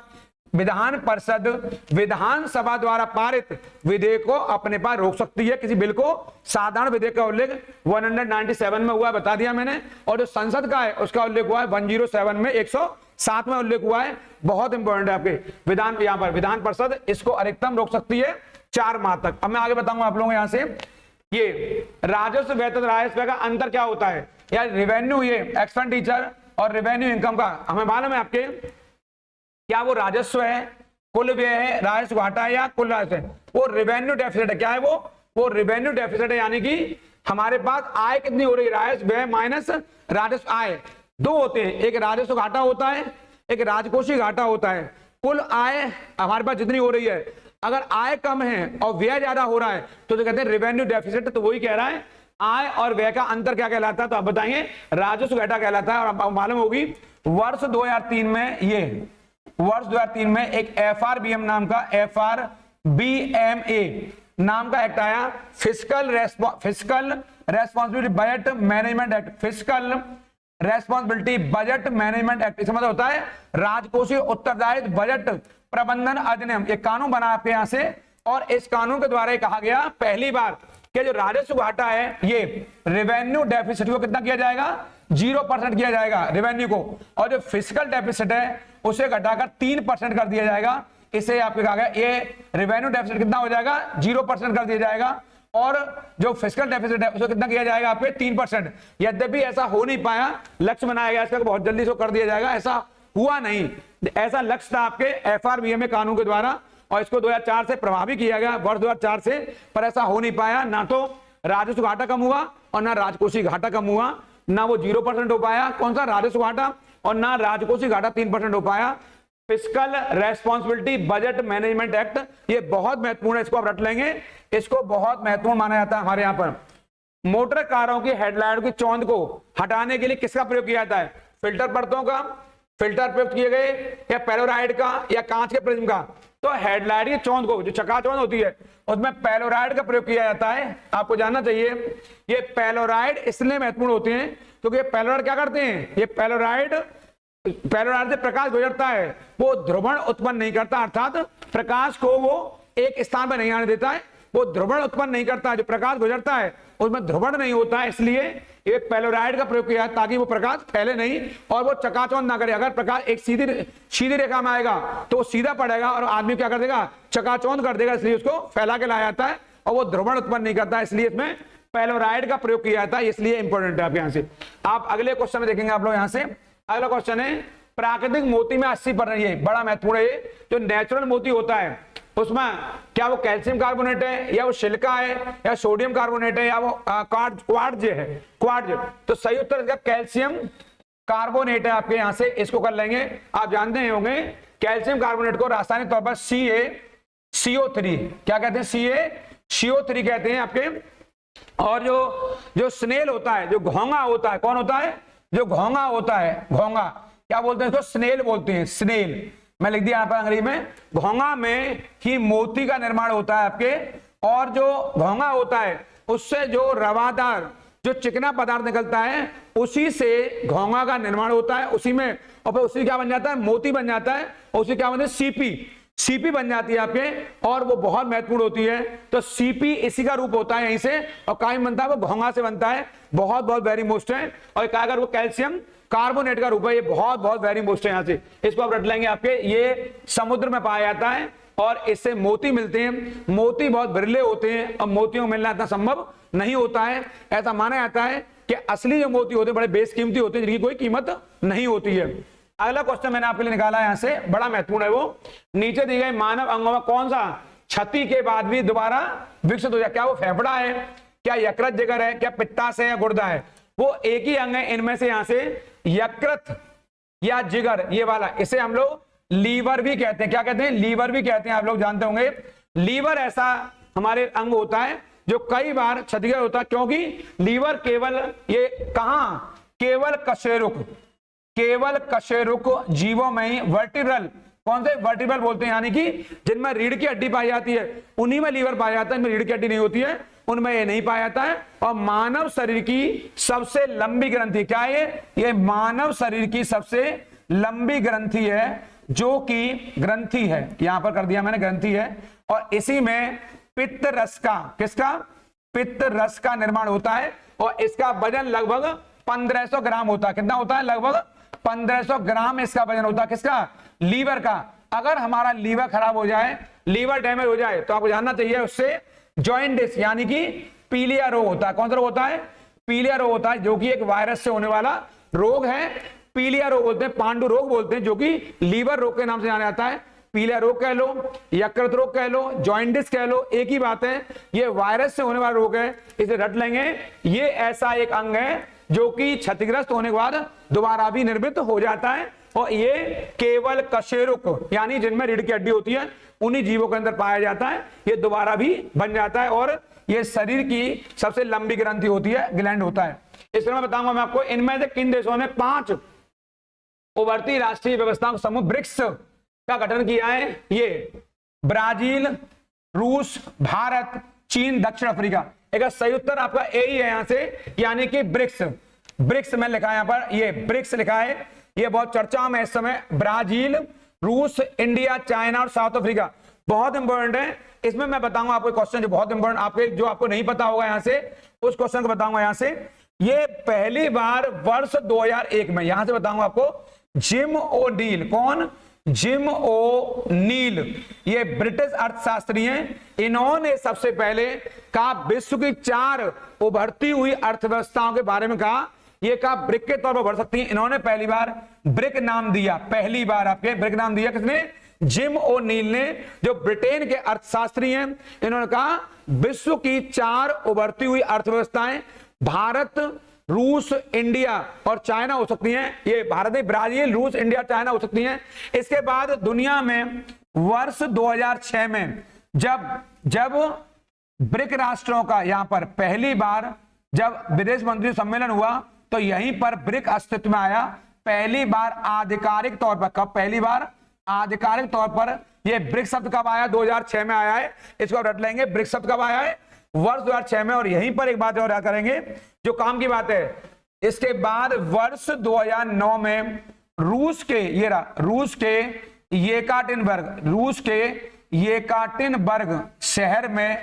विधान परिषद विधानसभा द्वारा पारित विधेयक को अपने पास रोक सकती है। किसी बिल को, साधारण विधेयक का उल्लेख 197 में हुआ है, बता दिया मैंने, और जो संसद का है उसका उल्लेख हुआ है 107 में, 107 में उल्लेख हुआ है। बहुत इंपॉर्टेंट है आपके विधान, यहां पर विधान परिषद इसको अधिकतम रोक सकती है 4 माह तक। अब मैं आगे बताऊंगा आप लोगों यहां से, ये राजस्व व्यय तथा राजस्व का अंतर क्या होता है, या रेवेन्यू, ये एक्सपेंडिचर और रेवेन्यू इनकम का हमें मालूम है आपके, क्या वो राजस्व है, कुल व्यय है, राजस्व घाटा है, या कुल राजस्व है, वो रेवेन्यू डेफिसिट है। क्या है वो रेवेन्यू डेफिसिट है, यानी कि हमारे पास आय कितनी हो रही है, राजस्व व्यय माइनस राजस्व आय, दो होते हैं, एक राजस्व घाटा होता है, एक राजकोषीय घाटा होता है। कुल आय हमारे पास जितनी हो रही है, अगर आय कम है और व्यय ज्यादा हो रहा है तो कहते हैं रेवेन्यू डेफिसिट। तो वही कह रहा है आय और व्यय का अंतर क्या कहलाता है, तो आप बताएंगे राजस्व घाटा कहलाता है। और आपको मालूम होगी वर्ष 2003 में, ये वर्ष 2003 में एक FRBM नाम का, FRBMA नाम का एक्ट आया, fiscal responsibility budget management act, fiscal responsibility budget management act. इसका मतलब होता है राजकोषीय उत्तरदायित्व बजट प्रबंधन अधिनियम। एक कानून बना आपके यहां से, और इस कानून के द्वारा कहा गया पहली बार कि जो राजस्व घाटा है, ये रेवेन्यू डेफिसिट को कितना किया जाएगा, 0% किया जाएगा रेवेन्यू को, और जो फिजिकल डेफिसिट है उसे घटाकर 3% कर दिया जाएगा। इसे आपके कहा गया ये रेवेन्यू डेफिसिट कितना हो जाएगा, 0% कर दिया जाएगा, और जो फिजिकल डेफिसिट है उसे कितना किया जाएगा आपके 3%। यद्यपि ऐसा हो नहीं पाया, लक्ष्य बनाया गया इसका बहुत जल्दी से कर दिया जाएगा, ऐसा हुआ नहीं। ऐसा लक्ष्य था आपके FRBMA कानून के द्वारा, और इसको 2004 से प्रभावी किया गया, वर्ष 2004 से, पर ऐसा हो नहीं पाया। ना तो राजस्व घाटा कम हुआ और ना राजकोषीय घाटा कम हुआ, ना वो 0% हो पाया, कौन सा राजस्व घाटा, और ना राजकोषीय घाटा 3% हो पाया। Fiscal responsibility budget management act, ये बहुत महत्वपूर्ण है, इसको आप रट लेंगे, इसको बहुत महत्वपूर्ण माना जाता है हमारे यहाँ पर। मोटर कारों की हेडलाइट की चौंध को हटाने के लिए किसका प्रयोग किया जाता है, फिल्टर परतों का, फिल्टर प्रयुक्त किए गए, या पेलोराइड का, या कांच के प्रिज्म का। तो हेडलाइट की चौंध को, जो चकाचौंध होती है, उसमें पेलोराइड का प्रयोग किया जाता है। आपको जानना चाहिए ये पेलोराइड इसलिए महत्वपूर्ण होते हैं क्योंकि ये पेलोराइड क्या करते हैं, ये पेलोराइड से प्रकाश गुजरता है, वो ध्रुवण उत्पन्न नहीं करता, अर्थात प्रकाश को वो एक स्थान पर नहीं आने देता है, वो ध्रुवण उत्पन्न नहीं करता है। जो प्रकाश गुजरता है उसमें ध्रुवण नहीं होता है, इसलिए ये पेलोराइड का प्रयोग किया है ताकि वो प्रकाश फैले नहीं और वो चकाचौंध ना करे। अगर प्रकाश एक सीधी रेखा में आएगा तो वो सीधा पड़ेगा और आदमी क्या कर देगा, चकाचौंध कर देगा, इसलिए उसको फैला के लाया जाता है और वो ध्रुवण उत्पन्न नहीं करता, इसलिए इसमें पेलोराइड का प्रयोग किया जाता है, इसलिए इंपॉर्टेंट है। आप यहां से आप अगले क्वेश्चन में देखेंगे आप लोग, यहां से अगला क्वेश्चन है प्राकृतिक मोती में 80%, ये बड़ा महत्वपूर्ण है। जो नेचुरल मोती होता है उसमें क्या वो कैल्शियम कार्बोनेट है, या वो सिलिका है, या सोडियम कार्बोनेट है, या वो क्वार्ट्ज है, क्वार्ट्ज। तो सही उत्तर इसका कैल्शियम कार्बोनेट है। आपके यहां से इसको कर लेंगे। आप जानते होंगे कैल्शियम कार्बोनेट को रासायनिक तौर पर CaCO3 क्या कहते हैं, CaCO3 कहते हैं आपके। और जो स्नेल होता है, जो घोंगा होता है, कौन होता है, जो घोंगा होता है, घोंगा क्या बोलते हैं इसको, स्नेल बोलते हैं, स्नेल। मैं लिख दिया यहाँ पर अंग्रेजी में। घोंगा में ही मोती का निर्माण होता है आपके, और जो घोंगा होता है उससे जो रवादार जो चिकना पदार्थ निकलता है उसी से घोंगा का निर्माण होता है, उसी में, और फिर उसी क्या बन जाता है, मोती बन जाता है, और उसी क्या बनता है, सीपी बन जाती है आपके, और वो बहुत महत्वपूर्ण होती है। तो सीपी इसी का रूप होता है यहीं से, और कहाँ बनता है, वो घोंगा से बनता है। बहुत बहुत वेरी मोस्ट है। और अगर वो कैल्शियम कार्बोनेट का रूप है, ये बहुत बहुत वेरी मोस्ट है। यहां से इसको आप रट लेंगे आपके। ये समुद्र में पाया जाता है और इससे मोती मिलते हैं। मोती बहुत बिरले होते हैं और मोतियों को मिलना इतना संभव नहीं होता है। ऐसा माना जाता है कि असली जो मोती होते हैं बड़े बेशकीमती होते हैं, जिनकी कोई कीमत नहीं होती है। अगला क्वेश्चन मैंने आपके लिए निकाला है यहां से, बड़ा महत्वपूर्ण है। वो नीचे दी गई मानव अंगों में कौन सा क्षति के बाद भी दोबारा विकसित हो जाए, क्या वो फेफड़ा है, क्या यकृत जिगर है, क्या पित्ताशय है, या गुर्दा है। वो एक ही अंग है इनमें से, यहां से यकृत या जिगर, ये वाला, इसे हम लोग लीवर भी कहते हैं। क्या कहते हैं, लीवर भी कहते हैं। आप लोग जानते होंगे लीवर ऐसा हमारे अंग होता है जो कई बार क्षतिग्रस्त होता है, क्योंकि लीवर केवल ये कहां, केवल कशेरुक जीवों में ही वर्टिब्रल, कौन से वर्टिब्रल बोलते हैं, यानी कि जिनमें रीढ़ की हड्डी पाई जाती है उन्हीं में लीवर पाया जाता है, इनमें रीढ़ की हड्डी नहीं होती है, उनमें ये नहीं पाया जाता है। और मानव शरीर की सबसे लंबी ग्रंथि क्या है, ये मानव शरीर की सबसे लंबी ग्रंथि है, जो कि ग्रंथि है, यहां पर कर दिया मैंने, ग्रंथि है। और इसी में पित्त रस का, किसका, पित्त रस का निर्माण होता है, और इसका वजन लगभग 1500 ग्राम होता है। कितना होता है, लगभग 1500 ग्राम इसका वजन होता है, किसका, लीवर का। अगर हमारा लीवर खराब हो जाए, लीवर डैमेज हो जाए, तो आपको जानना चाहिए उससे जॉइंटिस यानी कि पीलिया रोग होता है। कौन सा रोग होता है, पीलिया रोग होता है, जो कि एक वायरस से होने वाला रोग है। पीलिया रोग बोलते हैं, पांडु रोग बोलते हैं, जो कि लीवर रोग के नाम से जाना जाता है। पीलिया रोग कह लो, यकृत रोग कह लो, जॉइंटिस कह लो, एक ही बात है, ये वायरस से होने वाला रोग है, इसे रट लेंगे। ये ऐसा एक अंग है जो कि क्षतिग्रस्त होने के बाद दोबारा भी निर्मित हो जाता है, और ये केवल कशेरुक यानी जिनमें रीढ़ की हड्डी होती है उन्हीं जीवों के अंदर पाया जाता है, ये दोबारा भी बन जाता है, और ये शरीर की सबसे लंबी ग्रंथि होती है, ग्लैंड होता है। इस तरह मैं बताऊंगा मैं आपको, इनमें से किन देशों ने 5 उभरती राष्ट्रीय व्यवस्थाओं समूह ब्रिक्स का गठन किया है। ये ब्राजील, रूस, भारत, चीन, दक्षिण अफ्रीका। एक सही उत्तर आपका ए ही है यहां से, यानी कि ब्रिक्स। ब्रिक्स में लिखा है यहां पर, ये ब्रिक्स लिखा है, ये बहुत चर्चा में इस समय। ब्राजील, रूस, इंडिया, चाइना और साउथ अफ्रीका बहुत इंपॉर्टेंट है। इसमें मैं बताऊंगा आपको क्वेश्चन जो बहुत इंपॉर्टेंट, आपके जो आपको नहीं पता होगा यहां से, उस क्वेश्चन को बताऊंगा यहां से। ये पहली बार वर्ष 2001 में, यहां से बताऊंगा आपको, जिम ओ नील, कौन, जिम ओ नील, ये ब्रिटिश अर्थशास्त्री हैं, इन्होंने सबसे पहले कहा विश्व की 4 उभरती हुई अर्थव्यवस्थाओं के बारे में कहा, ये कहा ब्रिक के तौर पर बढ़ सकती है। इन्होंने पहली बार ब्रिक नाम दिया, पहली बार आपके ब्रिक नाम दिया किसने, जिम ओ नील ने, जो ब्रिटेन के अर्थशास्त्री हैं। इन्होंने कहा विश्व की 4 उभरती हुई अर्थव्यवस्थाएं भारत, रूस, इंडिया और चाइना हो सकती हैं। ये भारत में ब्राजील, रूस, इंडिया, चाइना हो सकती हैं। इसके बाद दुनिया में वर्ष 2006 में जब ब्रिक राष्ट्रों का यहां पर पहली बार जब विदेश मंत्री सम्मेलन हुआ, तो यहीं पर ब्रिक अस्तित्व में आया पहली बार आधिकारिक तौर पर। कब पहली बार आधिकारिक तौर पर ये ब्रिक शब्द कब आया, 2006 में आया है। इसको आप रट लेंगे, ब्रिक शब्द कब आया है, वर्ष 2006 में। और यहीं पर एक बात और याद करेंगे जो काम की बात है, इसके बाद वर्ष 2009 में रूस के येकाटिनबर्ग शहर में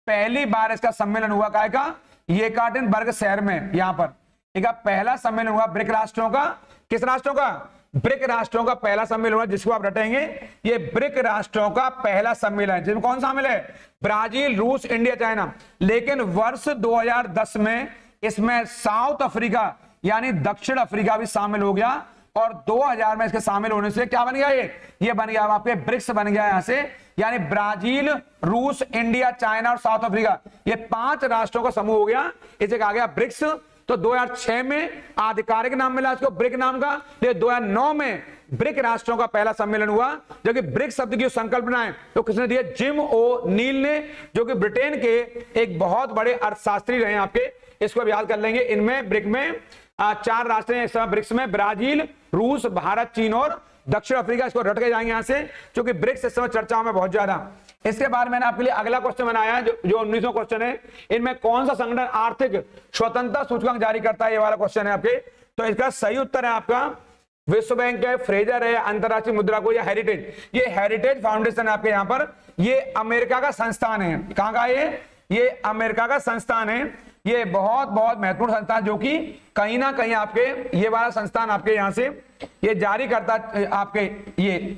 पहली बार इसका सम्मेलन हुआ। काय का, येकाटिनबर्ग शहर में, यहां पर एक पहला सम्मेलन हुआ ब्रिक राष्ट्रों का। किस राष्ट्रों का, ब्रिक राष्ट्रों का पहला सम्मेलन हुआ, जिसको आप रटेंगे, ये ब्रिक राष्ट्रों का पहला सम्मेलन है, जिसमें कौन शामिल है, ब्राजील, रूस, इंडिया, चाइना। लेकिन वर्ष 2010 में इसमें साउथ अफ्रीका यानी दक्षिण अफ्रीका भी शामिल हो गया, और 2000 में इसके शामिल होने से क्या बन गया, ये बन गया आपके ब्रिक्स बन गया यहां से, यानी ब्राजील, रूस, इंडिया, चाइना और साउथ अफ्रीका, ये 5 राष्ट्रों का समूह हो गया, इसे कहा गया ब्रिक्स। तो 2006 में आधिकारिक नाम मिला इसको ब्रिक नाम का। 2009 में ब्रिक राष्ट्रों का पहला सम्मेलन हुआ, जो कि ब्रिक शब्द की संकल्पना है तो किसने दिया, जिम ओ नील ने, जो कि ब्रिटेन के एक बहुत बड़े अर्थशास्त्री रहे आपके। इसको याद कर लेंगे। इनमें ब्रिक में 4 राष्ट्र हैं इस समय ब्रिक्स में, ब्राजील, रूस, भारत, चीन और दक्षिण अफ्रीका। इसको रट के जाएंगे यहां से, क्योंकि ब्रिक्स इस समय चर्चाओं में बहुत ज्यादा। इसके बाद मैंने आपके लिए अगला क्वेश्चन बनाया है, जो 19वां क्वेश्चन है। इनमें कौन सा संगठन आर्थिक स्वतंत्रता सूचकांक जारी करता है, ये वाला क्वेश्चन है आपके। तो इसका सही उत्तर है आपका विश्व बैंक है, फ्रेजर है, अंतरराष्ट्रीय मुद्रा कोष या हेरिटेज। ये हेरिटेज फाउंडेशन है आपके यहाँ पर, ये अमेरिका का संस्थान है। कहाँ का ये अमेरिका का संस्थान है। ये बहुत महत्वपूर्ण संस्थान, जो कि कहीं ना कहीं आपके ये वाला संस्थान आपके यहाँ से ये जारी करता आपके, ये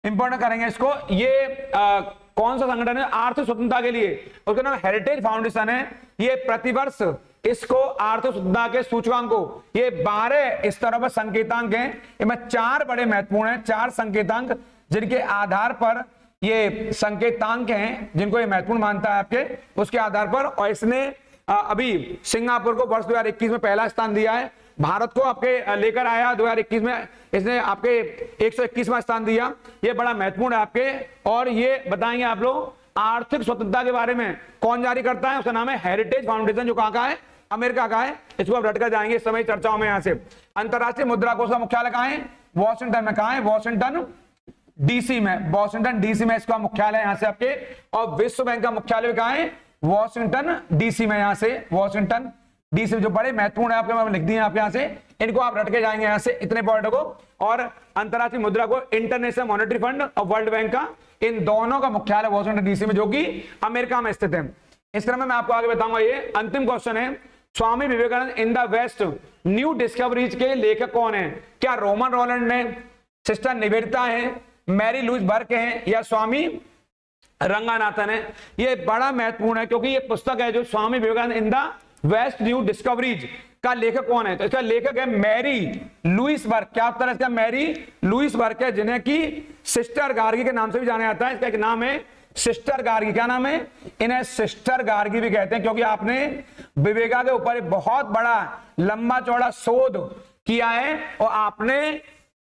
इंपॉर्टेंट करेंगे इसको। ये कौन सा संगठन है आर्थिक स्वतंत्रता के लिए, उसका नाम हेरिटेज फाउंडेशन है। ये प्रतिवर्ष इसको आर्थिक स्वतंत्रता के सूचकांक को, ये 12 स्तरों पर संकेतांक हैं, इनमें 4 बड़े महत्वपूर्ण हैं, 4 संकेतांक जिनके आधार पर ये संकेतांक हैं, जिनको ये महत्वपूर्ण मानता है आपके, उसके आधार पर। और इसने अभी सिंगापुर को वर्ष 2021 में पहला स्थान दिया है, भारत को आपके लेकर आया 2021 में, इसने आपके 121वां स्थान दिया। ये बड़ा महत्वपूर्ण है आपके। और ये बताएंगे आप लोग आर्थिक स्वतंत्रता के बारे में कौन जारी करता है? उसका नाम है हेरिटेज फाउंडेशन, जो कहाँ का है? अमेरिका का है। इसको आप रटकर जाएंगे इस समय चर्चाओं में। यहां से अंतरराष्ट्रीय मुद्रा कोष का मुख्यालय कहाँ है? वॉशिंगटन में। कहाँ है? वॉशिंगटन डीसी में। वॉशिंगटन डीसी में इसका मुख्यालय यहां से आपके। और विश्व बैंक का मुख्यालय कहाँ है? वॉशिंगटन डीसी में। यहां से वॉशिंगटन डीसी, जो बड़े महत्वपूर्ण है आपके, लिख दिए आपके यहां से, इनको आप रट के जाएंगे यहां से, इतने पॉइंट को। और अंतरराष्ट्रीय मुद्रा को इंटरनेशनल मॉनेटरी फंड और वर्ल्ड बैंक का, इन दोनों का मुख्यालय वॉशिंगटन डीसी में, जो कि अमेरिका में स्थित है। इस क्रम में मैं आपको आगे बताऊंगा। ये अंतिम क्वेश्चन है, Swami Vivekananda in the west new discoveries के लेखक कौन है? क्या रोमन रोलैंड ने, सिस्टर निवेदिता है, मैरी लुइस बर्क है, या स्वामी रंगानाथन है? ये बड़ा महत्वपूर्ण है क्योंकि ये पुस्तक है जो Swami Vivekananda in the west new discoveries का लेखक कौन है? तो इसका लेखक है मैरी लुइस बर्क। क्या उत्तर है इसका? मैरी लुइस बर्क है, जिन्हें कि सिस्टर गार्गी के नाम से भी जाना जाता है। इसका एक नाम है सिस्टर गार्गी। क्या नाम है? इन्हें सिस्टर गार्गी भी कहते हैं, क्योंकि आपने विवेका के ऊपर एक बहुत बड़ा लंबा चौड़ा शोध किया है और आपने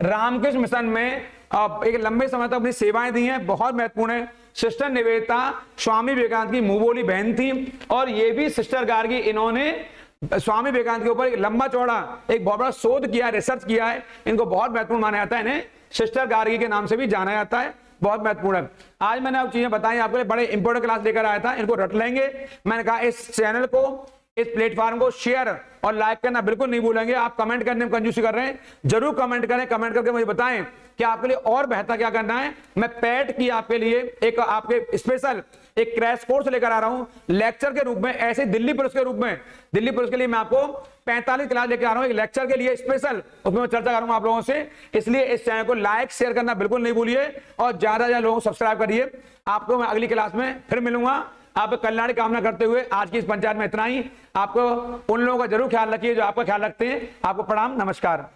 रामकृष्ण मिशन में एक लंबे समय तक अपनी सेवाएं दी हैं। बहुत महत्वपूर्ण है। सिस्टर निवेदिता स्वामी विवेकानंद की मुंह बोली बहन थी, और ये भी सिस्टर गार्गी, इन्होंने स्वामी विवेकानंद के ऊपर एक लंबा चौड़ा एक बहुत बड़ा शोध किया, रिसर्च किया है। इनको बहुत महत्वपूर्ण माना जाता है। इन्हें सिस्टर गार्गी के नाम से भी जाना जाता है। बहुत महत्वपूर्ण है। आज मैंने आप चीजें बताई आपके लिए, बड़े इंपॉर्टेंट क्लास लेकर आया था, इनको रट लेंगे। मैंने कहा इस चैनल को, इस प्लेटफॉर्म को शेयर और लाइक करना बिल्कुल नहीं भूलेंगे। आप कमेंट करने में कंजूसी कर रहे हैं, जरूर कमेंट करें। कमेंट करके मुझे बताएं कि आपके लिए और बेहतर क्या करना है। मैं पैट की आपके लिए एक आपके स्पेशल एक क्रैश कोर्स लेकर आ रहा हूं लेक्चर के रूप में। ऐसे दिल्ली पुलिस के रूप में, दिल्ली पुलिस के लिए मैं आपको 45 क्लास लेकर आ रहा हूं, एक लेक्चर के लिए स्पेशल। उसमें मैं चर्चा करूंगा आप लोगों से। इसलिए इस चैनल को लाइक शेयर करना बिल्कुल नहीं भूलिए, और ज्यादा से ज्यादा लोगों को सब्सक्राइब करिए। आपको मैं अगली क्लास में फिर मिलूंगा। आप कल्याण कामना करते हुए आज की इस पंचायत में इतना ही। आपको उन लोगों का जरूर ख्याल रखिए जो आपका ख्याल रखते हैं। आपको प्रणाम, नमस्कार।